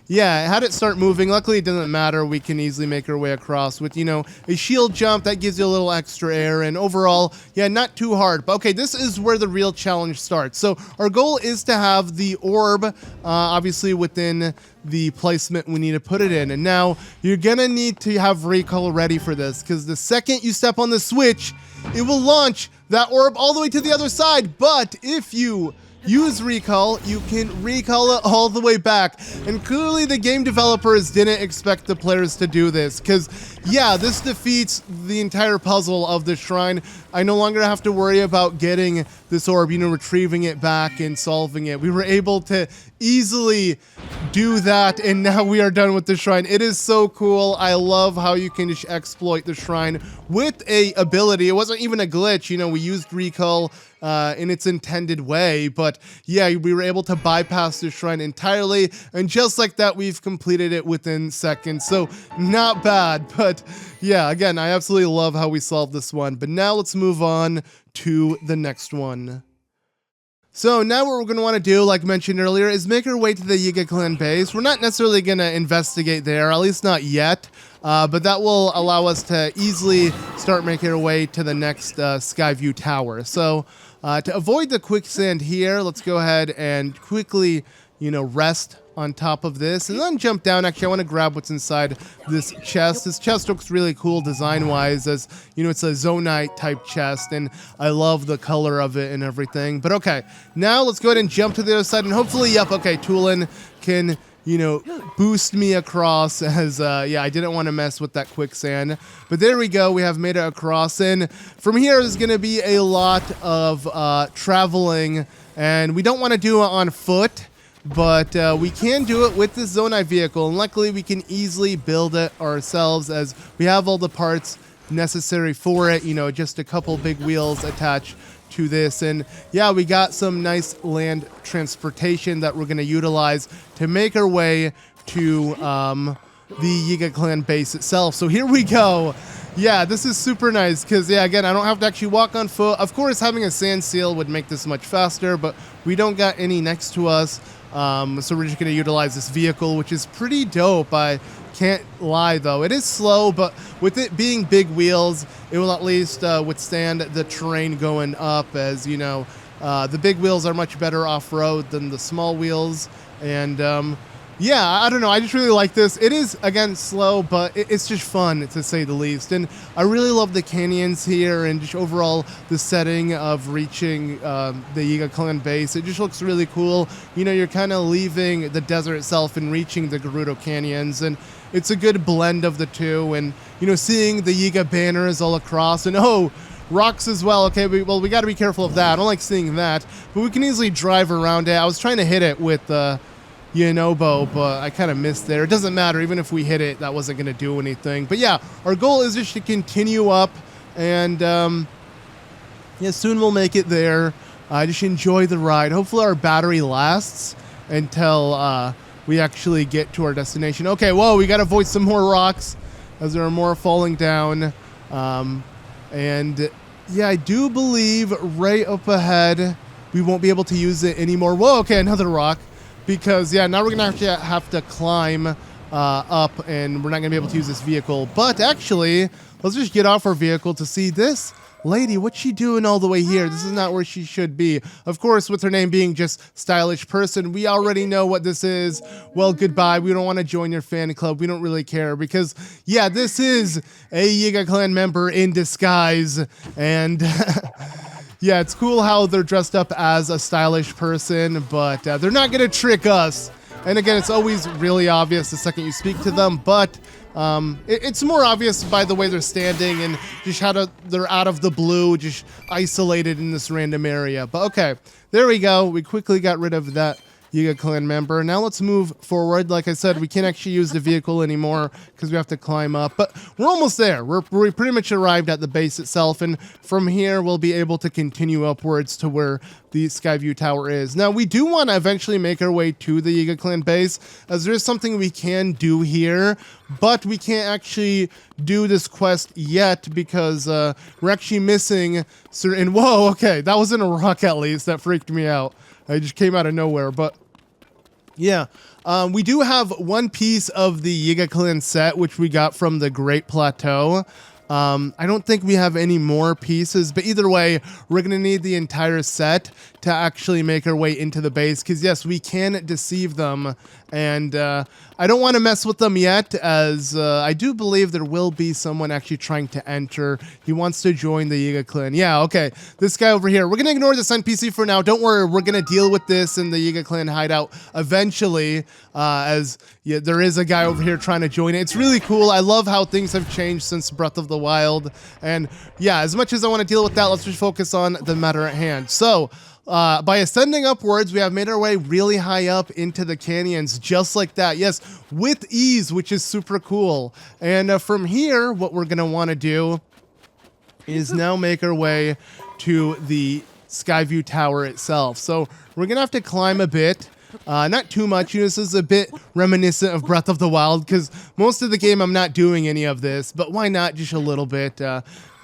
yeah, I had it start moving. Luckily, it doesn't matter. We can easily make our way across with, you know, a shield jump that gives you a little extra air, and overall, yeah, not too hard. But okay, this is where the real challenge starts. So our goal is to have the orb, obviously within the placement we need to put it in. And now you're gonna need to have recall ready for this, because the second you step on the switch, it will launch that orb all the way to the other side. But if you use recall, you can recall it all the way back. And clearly the game developers didn't expect the players to do this, because yeah, this defeats the entire puzzle of the shrine. I no longer have to worry about getting this orb, you know, retrieving it back and solving it. We were able to easily do that, and now we are done with the shrine. It is so cool. I love how you can just exploit the shrine with a ability. It wasn't even a glitch, you know, we used recall in its intended way, but yeah, we were able to bypass the shrine entirely, and just like that, we've completed it within seconds. So not bad, but yeah, again, I absolutely love how we solved this one. But now let's move on to the next one. So now what we're going to want to do, like mentioned earlier, is make our way to the Yiga Clan base. We're not necessarily going to investigate there, at least not yet, but that will allow us to easily start making our way to the next Skyview Tower. So to avoid the quicksand here, let's go ahead and quickly, you know, rest on top of this and then jump down. Actually, I want to grab what's inside this chest. This chest looks really cool design-wise, as you know, it's a Zonai type chest, and I love the color of it and everything. But okay, now let's go ahead and jump to the other side, and hopefully, yep, okay, Tulin can, you know, boost me across, as yeah, I didn't want to mess with that quicksand. But there we go, we have made it across, and from here is going to be a lot of traveling, and we don't want to do it on foot, but we can do it with this Zonai vehicle, and luckily we can easily build it ourselves, as we have all the parts necessary for it, you know, just a couple big wheels attached to this. And yeah, we got some nice land transportation that we're going to utilize to make our way to the Yiga Clan base itself. So here we go. Yeah, this is super nice because, yeah, again, I don't have to actually walk on foot. Of course, having a sand seal would make this much faster, but we don't got any next to us. So we're just going to utilize this vehicle, which is pretty dope. I can't lie, though. It is slow, but with it being big wheels, it will at least withstand the terrain going up, as, you know, the big wheels are much better off-road than the small wheels. And yeah, I don't know. I just really like this. It is, again, slow, but it's just fun, to say the least. And I really love the canyons here and just overall the setting of reaching the Yiga Clan base. It just looks really cool. You know, you're kind of leaving the desert itself and reaching the Gerudo canyons. And it's a good blend of the two. And, you know, seeing the Yiga banners all across. And, oh, rocks as well. Okay, well, we got to be careful of that. I don't like seeing that. But we can easily drive around it. I was trying to hit it with Yunobo, but I kind of missed there. It doesn't matter. Even if we hit it, that wasn't going to do anything. But yeah, our goal is just to continue up, and yeah, soon we'll make it there. Just enjoy the ride. Hopefully our battery lasts until we actually get to our destination. Okay, whoa, we got to avoid some more rocks as there are more falling down. And yeah, I do believe right up ahead we won't be able to use it anymore. Whoa, okay, another rock. Because, yeah, now we're going to actually have to climb up, and we're not going to be able to use this vehicle. But, actually, let's just get off our vehicle to see this lady. What's she doing all the way here? This is not where she should be. Of course, with her name being just Stylish Person, we already know what this is. Well, goodbye. We don't want to join your fan club. We don't really care because, yeah, this is a Yiga Clan member in disguise. And... yeah, it's cool how they're dressed up as a stylish person, but they're not going to trick us. And again, it's always really obvious the second you speak to them, but it's more obvious by the way they're standing and just how they're out of the blue, just isolated in this random area. But okay, there we go. We quickly got rid of that Yiga Clan member. Now let's move forward. Like I said, we can't actually use the vehicle anymore because we have to climb up, but we're almost there. We're pretty much arrived at the base itself, and from here we'll be able to continue upwards to where the Skyview Tower is. Now we do want to eventually make our way to the Yiga Clan base, as there's something we can do here, but we can't actually do this quest yet because we're actually missing certain... Whoa, okay, that wasn't a rock at least. That freaked me out. I just came out of nowhere, but... yeah, we do have one piece of the Yiga Clan set, which we got from the Great Plateau. I don't think we have any more pieces, but either way, we're going to need the entire set to actually make our way into the base, because yes, we can deceive them, and I don't want to mess with them yet, as I do believe there will be someone actually trying to enter. He wants to join the Yiga Clan. Yeah, okay, this guy over here. We're going to ignore this NPC for now. Don't worry, we're going to deal with this in the Yiga Clan hideout eventually, as yeah, there is a guy over here trying to join it. It's really cool. I love how things have changed since Breath of the Wild, and yeah, as much as I want to deal with that, let's just focus on the matter at hand. So, by ascending upwards, we have made our way really high up into the canyons, just like that. Yes, with ease, which is super cool. And from here, what we're going to want to do is now make our way to the Skyview Tower itself. So we're going to have to climb a bit. Not too much. This is a bit reminiscent of Breath of the Wild, because most of the game I'm not doing any of this, but why not just a little bit?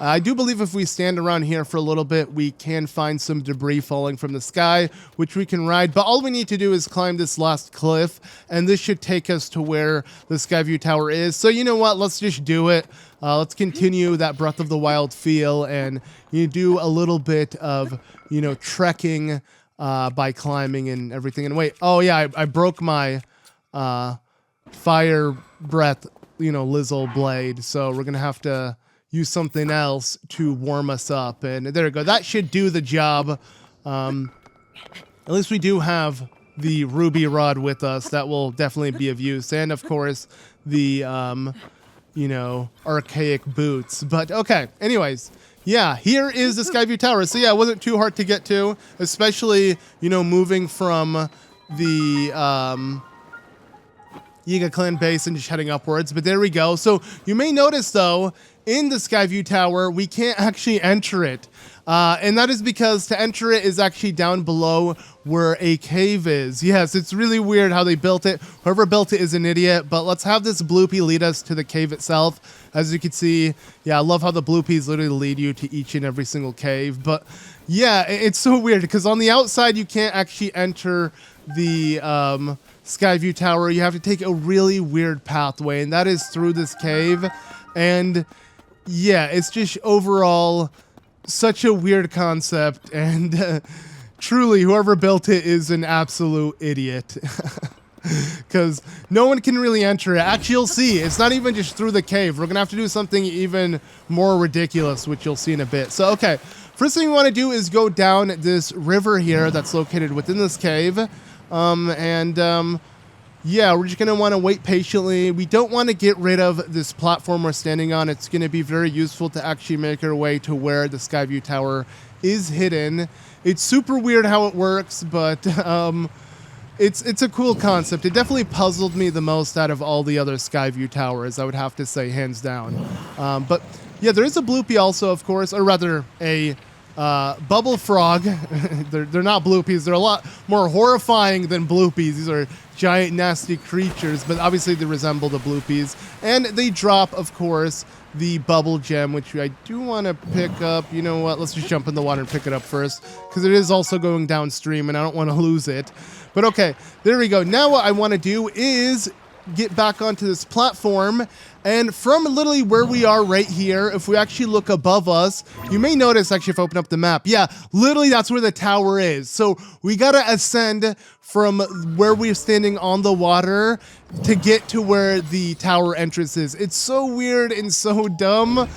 I do believe if we stand around here for a little bit, we can find some debris falling from the sky, which we can ride, but all we need to do is climb this last cliff, and this should take us to where the Skyview Tower is. So you know what? Let's just do it. Let's continue that Breath of the Wild feel, and you do a little bit of, trekking by climbing and everything. And wait, oh yeah, I broke my fire breath, Lizzle blade, so we're gonna have to use something else to warm us up. And there we go. That should do the job. At least we do have the ruby rod with us. That will definitely be of use. And of course, the, archaic boots. But okay, anyways. Yeah, here is the Skyview Tower. So yeah, it wasn't too hard to get to, especially, moving from the, Yiga Clan base and just heading upwards, but there we go. So you may notice though, in the Skyview Tower, we can't actually enter it. And that is because to enter it is actually down below where a cave is. Yes, it's really weird how they built it. Whoever built it is an idiot, but let's have this bloopy lead us to the cave itself. As you can see, yeah, I love how the bloopies literally lead you to each and every single cave. But yeah, it's so weird because on the outside, you can't actually enter the Skyview Tower. You have to take a really weird pathway, and that is through this cave. And yeah, it's just overall such a weird concept, and truly, whoever built it is an absolute idiot. Because no one can really enter it. Actually, you'll see, it's not even just through the cave. We're going to have to do something even more ridiculous, which you'll see in a bit. So, okay, first thing we want to do is go down this river here that's located within this cave. Yeah, we're just going to want to wait patiently. We don't want to get rid of this platform we're standing on. It's going to be very useful to actually make our way to where the Skyview Tower is hidden. It's super weird how it works, but it's a cool concept. It definitely puzzled me the most out of all the other Skyview Towers, I would have to say, hands down. But yeah, there is a bloopy also, of course, or rather a bubble frog. They're not bloopies. They're a lot more horrifying than bloopies. These are giant, nasty creatures, but obviously they resemble the bloopies. And they drop, of course, the bubble gem, which I do want to pick up. You know what? Let's just jump in the water and pick it up first, because it is also going downstream, and I don't want to lose it. But okay, there we go. Now what I want to do is get back onto this platform, and from literally where we are right here, if we actually look above us, you may notice, actually, if I open up the map, yeah, literally that's where the tower is. So we gotta ascend from where we're standing on the water to get to where the tower entrance is. It's so weird and so dumb,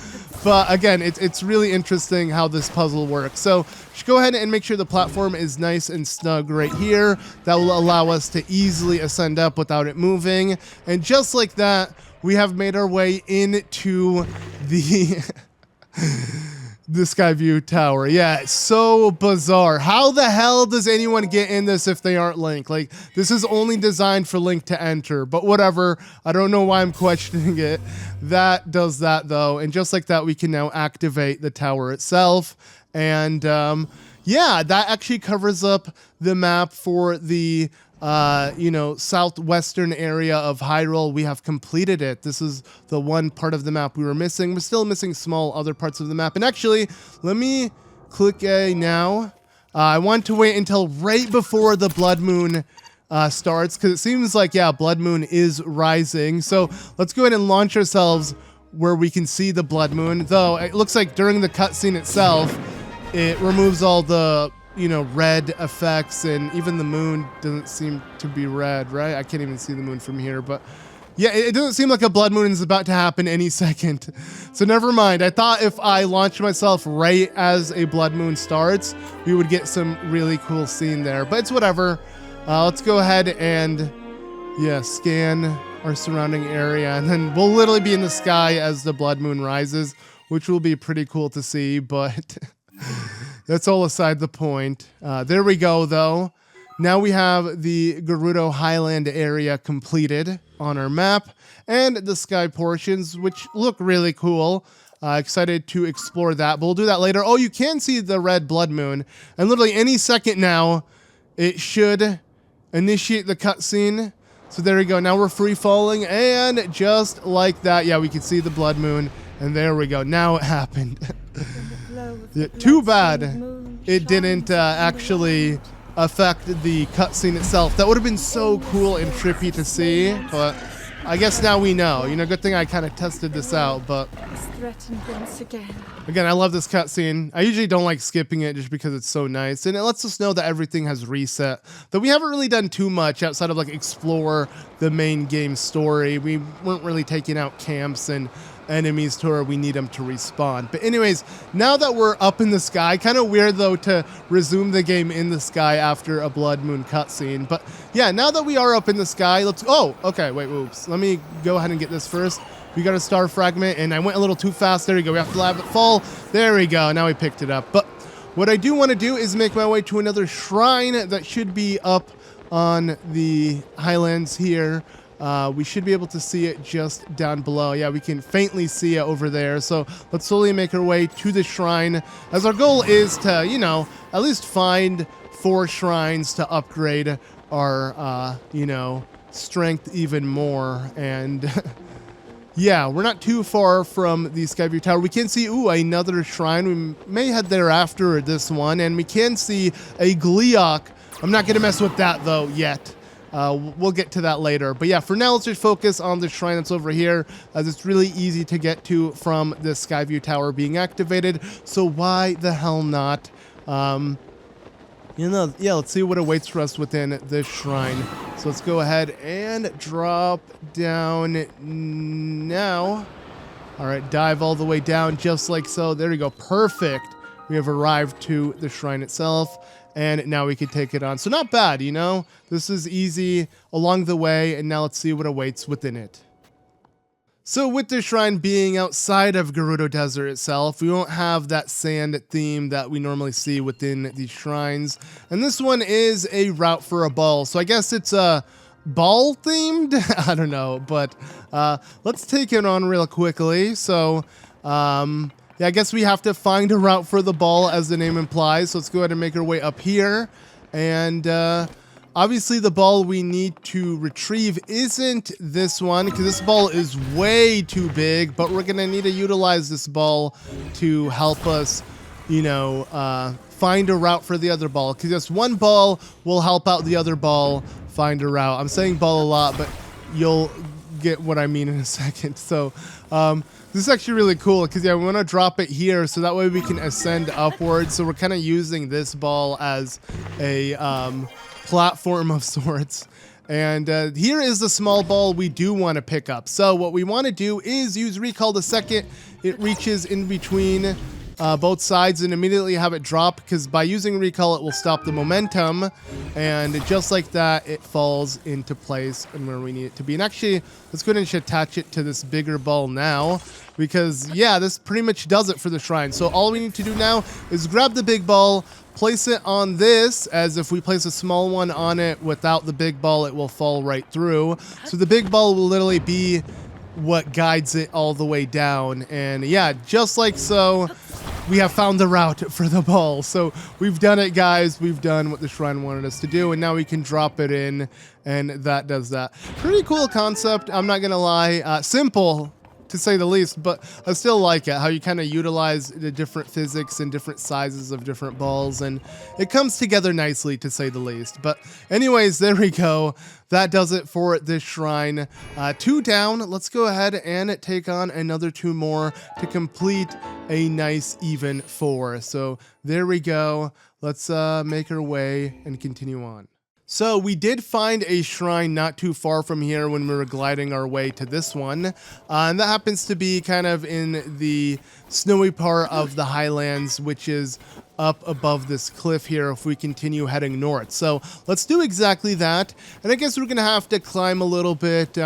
but again, it's really interesting how this puzzle works. So just go ahead and make sure the platform is nice and snug right here. That will allow us to easily ascend up without it moving. And just like that, we have made our way into the the Skyview Tower. Yeah, it's so bizarre. How the hell does anyone get in this if they aren't Link? Like, this is only designed for Link to enter, but whatever. I don't know why I'm questioning it. That does that, though. And just like that, we can now activate the tower itself. And yeah, that actually covers up the map for the southwestern area of Hyrule. We have completed it. This is the one part of the map we were missing. We're still missing small other parts of the map. And actually, let me click A now. I want to wait until right before the Blood Moon starts, because it seems like, yeah, Blood Moon is rising. So let's go ahead and launch ourselves where we can see the Blood Moon. Though it looks like during the cutscene itself, it removes all the you know, red effects, and even the moon doesn't seem to be red, right? I can't even see the moon from here, but yeah, it doesn't seem like a blood moon is about to happen any second. So never mind. I thought if I launched myself right as a blood moon starts, we would get some really cool scene there, but it's whatever. Let's go ahead and, yeah, scan our surrounding area, and then we'll literally be in the sky as the blood moon rises, which will be pretty cool to see, but that's all aside the point. There we go, though. Now we have the Gerudo Highland area completed on our map, and the sky portions, which look really cool. Excited to explore that, but we'll do that later. Oh, you can see the red blood moon, and literally any second now, it should initiate the cutscene. So there we go. Now we're free falling, and just like that, yeah, we can see the blood moon, and there we go. Now it happened. Yeah, too bad it didn't actually affect the cutscene itself. That would have been so cool and trippy to see, but I guess now we know. You know, good thing I kind of tested this out, but again, I love this cutscene. I usually don't like skipping it just because it's so nice, and it lets us know that everything has reset. Though we haven't really done too much outside of like explore the main game story. We weren't really taking out camps and enemies to where we need them to respawn. But anyways, now that we're up in the sky, kind of weird though to resume the game in the sky after a blood moon cutscene. But yeah, now that we are up in the sky, let's, oh, okay, wait, oops. Let me go ahead and get this first. We got a star fragment, and I went a little too fast. There we go. We have to let it fall. There we go. Now we picked it up. But what I do want to do is make my way to another shrine that should be up on the Highlands here. We should be able to see it just down below. Yeah, we can faintly see it over there. So let's slowly make our way to the shrine, as our goal is to, you know, at least find 4 shrines to upgrade our, you know, strength even more. And yeah, we're not too far from the Skyview Tower. We can see, ooh, another shrine. We may head there after this one, and we can see a Gleeok. I'm not going to mess with that, though, yet. We'll get to that later. But yeah, for now, let's just focus on the shrine that's over here, as it's really easy to get to from the Skyview Tower being activated. So why the hell not? You know, yeah, let's see what awaits for us within this shrine. So let's go ahead and drop down now. All right, dive all the way down just like so. There we go. Perfect. We have arrived to the shrine itself, and now we can take it on. So not bad, you know? This is easy along the way, and now let's see what awaits within it. So with the shrine being outside of Gerudo Desert itself, we won't have that sand theme that we normally see within these shrines. And this one is a route for a ball. So I guess it's a ball themed? I don't know, but let's take it on real quickly. So yeah, I guess we have to find a route for the ball, as the name implies. So let's go ahead and make our way up here. And obviously the ball we need to retrieve isn't this one, because this ball is way too big, but we're going to need to utilize this ball to help us, you know, find a route for the other ball, because this one ball will help out the other ball find a route. I'm saying ball a lot, but you'll get what I mean in a second. So this is actually really cool, because yeah, we want to drop it here so that way we can ascend upwards. So we're kind of using this ball as a platform of sorts. And here is the small ball we do want to pick up. So what we want to do is use recall the second it reaches in between both sides, and immediately have it drop, because by using recall it will stop the momentum, and just like that it falls into place and where we need it to be. And actually, let's go ahead and attach it to this bigger ball now, because yeah, this pretty much does it for the shrine. So all we need to do now is grab the big ball, place it on this, as if we place a small one on it without the big ball, it will fall right through. So the big ball will literally be what guides it all the way down. And yeah, just like so, we have found the route for the ball. So we've done it, guys. We've done what the shrine wanted us to do, and now we can drop it in, and that does that. Pretty cool concept, I'm not gonna lie. Simple, to say the least, but I still like it, how you kind of utilize the different physics and different sizes of different balls, and it comes together nicely, to say the least. But anyways, there we go. That does it for this shrine. 2 down. Let's go ahead and take on another 2 more to complete a nice even 4. So there we go. let's make our way and continue on. So we did find a shrine not too far from here when we were gliding our way to this one. And that happens to be kind of in the snowy part of the Highlands, which is up above this cliff here if we continue heading north. So let's do exactly that. And I guess we're going to have to climb a little bit.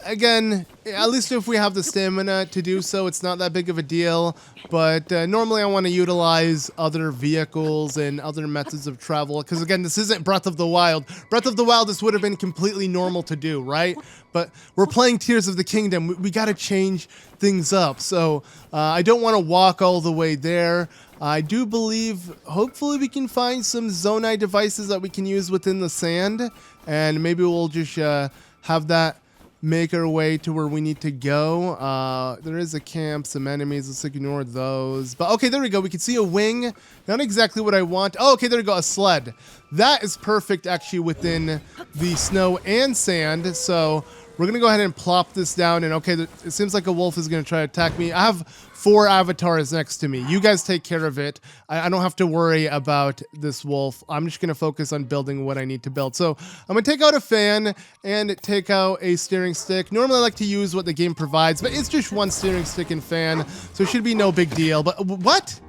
Again, at least if we have the stamina to do so, it's not that big of a deal. But normally I want to utilize other vehicles and other methods of travel. Because again, this isn't Breath of the Wild. Breath of the Wild, this would have been completely normal to do, right? But we're playing Tears of the Kingdom. We got to change things up. So I don't want to walk all the way there. I do believe, hopefully we can find some Zonai devices that we can use within the sand. And maybe we'll just have that make our way to where we need to go. There is a camp, some enemies. Let's ignore those. But okay, there we go. We can see a wing. Not exactly what I want. Oh, okay, there we go. A sled. That is perfect, actually, within the snow and sand. So we're going to go ahead and plop this down. And okay, it seems like a wolf is going to try to attack me. I have 4 avatars next to me. You guys take care of it. I don't have to worry about this wolf. I'm just going to focus on building what I need to build. So I'm going to take out a fan and take out a steering stick. Normally I like to use what the game provides, but it's just 1 steering stick and fan. So it should be no big deal. But what?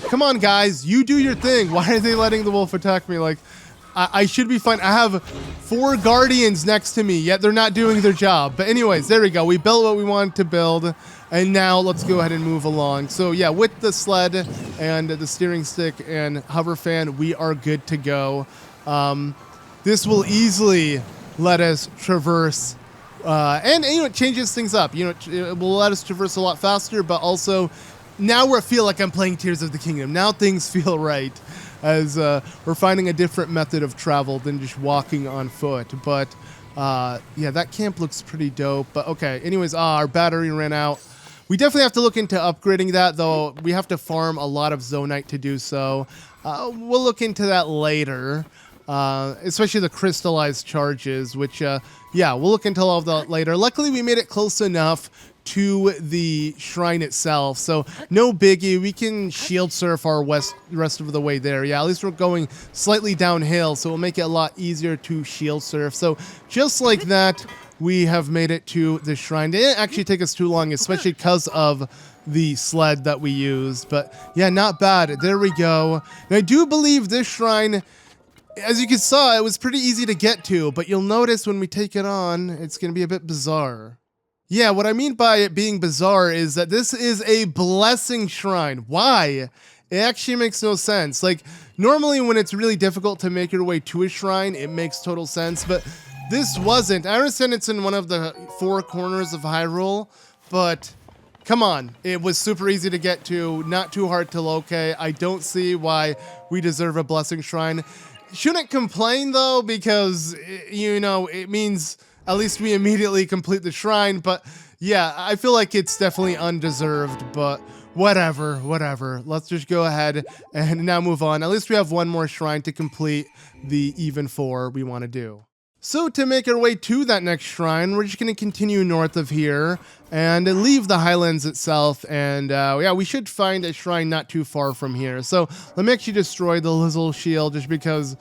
Come on, guys. You do your thing. Why are they letting the wolf attack me? Like, I should be fine. I have 4 guardians next to me, yet they're not doing their job. But anyways, there we go. We built what we wanted to build. And now let's go ahead and move along. So yeah, with the sled and the steering stick and hover fan, we are good to go. This will easily let us traverse. And you know, it changes things up. You know, it will let us traverse a lot faster, but also now I feel like I'm playing Tears of the Kingdom. Now things feel right, as we're finding a different method of travel than just walking on foot. But yeah, that camp looks pretty dope. But okay, anyways, our battery ran out. We definitely have to look into upgrading that, though we have to farm a lot of Zonite to do so. We'll look into that later, especially the crystallized charges, which, yeah, we'll look into all of that later. Luckily, we made it close enough to the shrine itself, so no biggie. We can shield surf our rest of the way there. Yeah, at least we're going slightly downhill, so it'll make it a lot easier to shield surf. So just like that, we have made it to the shrine. It didn't actually take us too long, especially because of the sled that we used. But yeah, not bad. There we go. And I do believe this shrine, as you can saw, it was pretty easy to get to. But you'll notice when we take it on, it's going to be a bit bizarre. Yeah, what I mean by it being bizarre is that this is a blessing shrine. Why? It actually makes no sense. Like, normally when it's really difficult to make your way to a shrine, it makes total sense. But this wasn't. I understand it's in one of the 4 corners of Hyrule, but come on. It was super easy to get to, not too hard to locate. I don't see why we deserve a blessing shrine. Shouldn't complain, though, because, you know, it means at least we immediately complete the shrine. But yeah, I feel like it's definitely undeserved, but whatever. Let's just go ahead and now move on. At least we have 1 more shrine to complete the even 4 we want to do. So to make our way to that next shrine, we're just going to continue north of here and leave the Highlands itself. And yeah, we should find a shrine not too far from here. So let me actually destroy the little shield just because,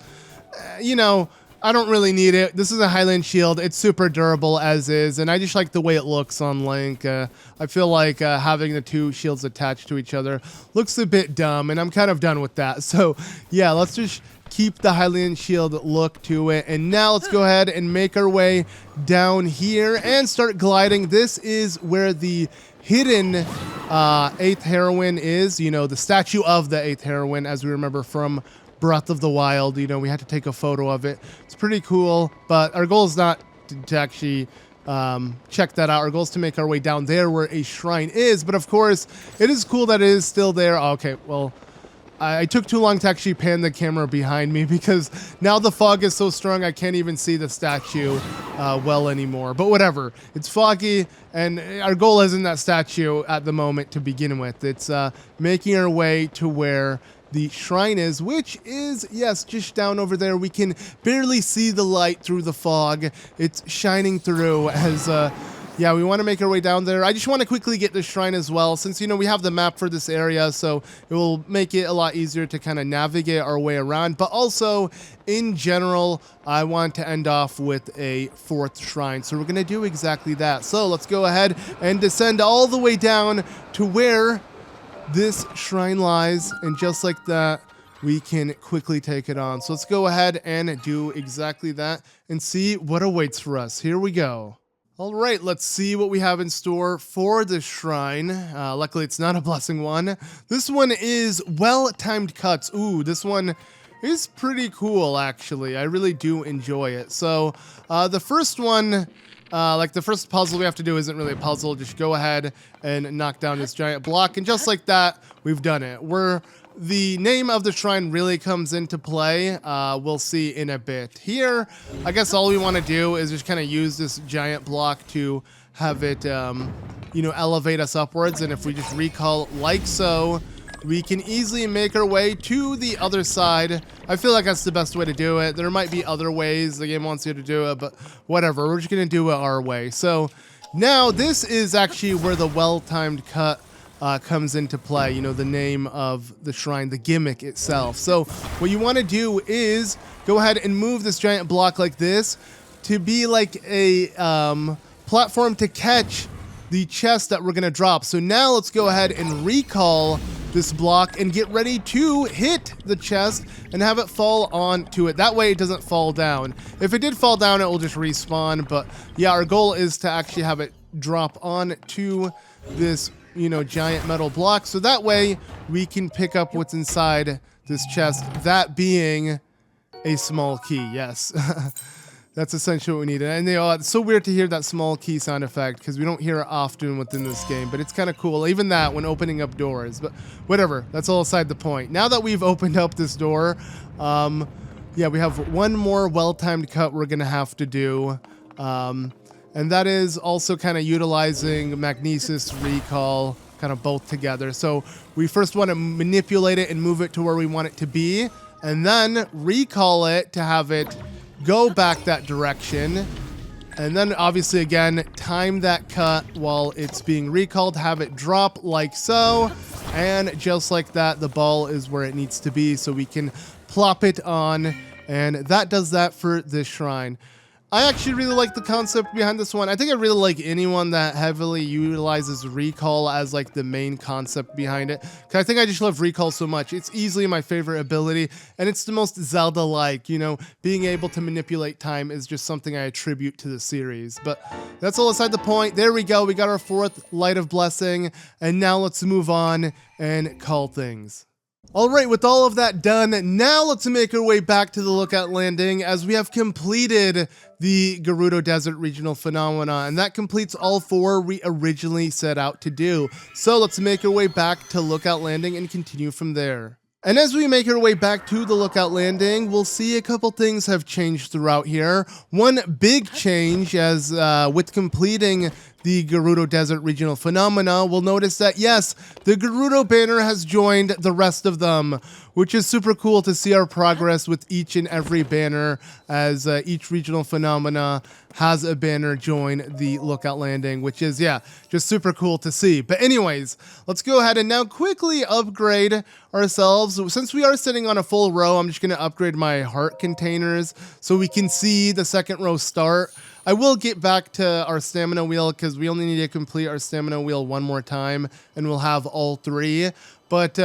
you know, I don't really need it. This is a Highland shield. It's super durable as is, and I just like the way it looks on Link. I feel like having the 2 shields attached to each other looks a bit dumb, and I'm kind of done with that. So yeah, let's just keep the Highland shield look to it. And now let's go ahead and make our way down here and start gliding. This is where the hidden 8th heroine is, you know, the statue of the 8th heroine, as we remember from Breath of the Wild. You know, we had to take a photo of it. It's pretty cool, but our goal is not to actually check that out. Our goal is to make our way down there where a shrine is, but of course, it is cool that it is still there. Okay, well, I took too long to actually pan the camera behind me because now the fog is so strong I can't even see the statue well anymore. But whatever. It's foggy, and our goal isn't that statue at the moment to begin with. It's making our way to where the shrine is, which is, yes, just down over there. We can barely see the light through the fog. It's shining through as yeah, we want to make our way down there. I just want to quickly get this shrine as well, since, you know, we have the map for this area, so it will make it a lot easier to kind of navigate our way around. But also, in general, I want to end off with a 4th shrine, so we're going to do exactly that. So let's go ahead and descend all the way down to where this shrine lies, and just like that, we can quickly take it on. So let's go ahead and do exactly that and see what awaits for us. Here we go. All right, let's see what we have in store for this shrine. Luckily, it's not a blessing one. This one is well-timed cuts. Ooh, this one is pretty cool, actually. I really do enjoy it. So the first one, like the first puzzle we have to do isn't really a puzzle. Just go ahead and knock down this giant block. And just like that, we've done it. The name of the shrine really comes into play. We'll see in a bit. Here, I guess all we want to do is just kind of use this giant block to have it, you know, elevate us upwards. And if we just recall like so, we can easily make our way to the other side. I feel like that's the best way to do it. There might be other ways the game wants you to do it, but whatever. We're just going to do it our way. So now this is actually where the well-timed cut comes into play, you know, the name of the shrine, the gimmick itself. So what you want to do is go ahead and move this giant block like this to be like a platform to catch the chest that we're going to drop. So now let's go ahead and recall this block and get ready to hit the chest and have it fall onto it. That way it doesn't fall down. If it did fall down, it will just respawn. But yeah, our goal is to actually have it drop onto this, you know, giant metal block, so that way we can pick up what's inside this chest, that being a small key. Yes. That's essentially what we need. And it's so weird to hear that small key sound effect because we don't hear it often within this game, but it's kind of cool, even that when opening up doors. But whatever, that's all aside the point. Now that we've opened up this door, yeah, we have one more well-timed cut we're gonna have to do, and that is also kind of utilizing magnesis, recall, kind of both together. So we first want to manipulate it and move it to where we want it to be, and then recall it to have it go back that direction. And then obviously again, time that cut while it's being recalled, have it drop like so. And just like that, the ball is where it needs to be, so we can plop it on. And that does that for this shrine. I actually really like the concept behind this one. I think I really like anyone that heavily utilizes recall as like the main concept behind it. Cause I think I just love recall so much. It's easily my favorite ability, and it's the most Zelda-like, you know, being able to manipulate time is just something I attribute to the series. But that's all aside the point. There we go. We got our 4th Light of Blessing, and now let's move on and call things. Alright, with all of that done, now let's make our way back to the Lookout Landing as we have completed the Gerudo Desert Regional Phenomena, and that completes all 4 we originally set out to do. So let's make our way back to Lookout Landing and continue from there. And as we make our way back to the Lookout Landing, we'll see a couple things have changed throughout here. One big change, as with completing the Gerudo Desert Regional Phenomena, we'll notice that, yes, the Gerudo banner has joined the rest of them, which is super cool to see our progress with each and every banner, as each regional phenomena has a banner join the Lookout Landing, which is, yeah, just super cool to see. But anyways, let's go ahead and now quickly upgrade ourselves. Since we are sitting on a full row, I'm just going to upgrade my heart containers so we can see the 2nd row start. I will get back to our stamina wheel because we only need to complete our stamina wheel one more time and we'll have all 3. But,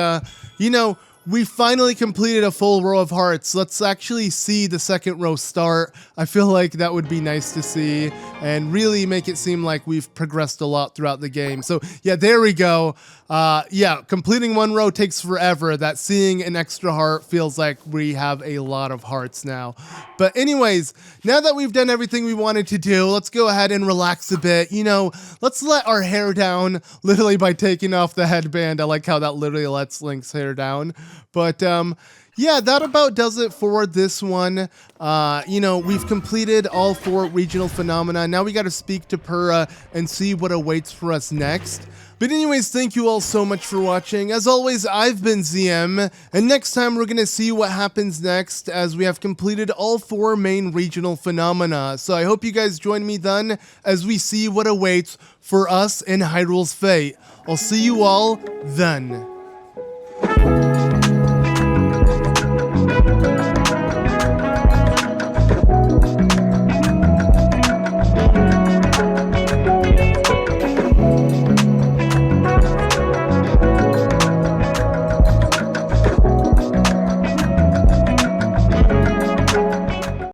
you know, we finally completed a full row of hearts. Let's actually see the 2nd row start. I feel like that would be nice to see and really make it seem like we've progressed a lot throughout the game. So yeah, there we go. Yeah, completing 1 row takes forever. That seeing an extra heart feels like we have a lot of hearts now. But anyways, now that we've done everything we wanted to do, let's go ahead and relax a bit. You know, let's let our hair down literally by taking off the headband. I like how that literally lets Link's hair down. But yeah, that about does it for this one. You know, we've completed all 4 regional phenomena. Now we got to speak to Pura and see what awaits for us next. But anyways, thank you all so much for watching. As always, I've been ZM, and next time we're going to see what happens next as we have completed all 4 main regional phenomena. So I hope you guys join me then as we see what awaits for us in Hyrule's fate. I'll see you all then.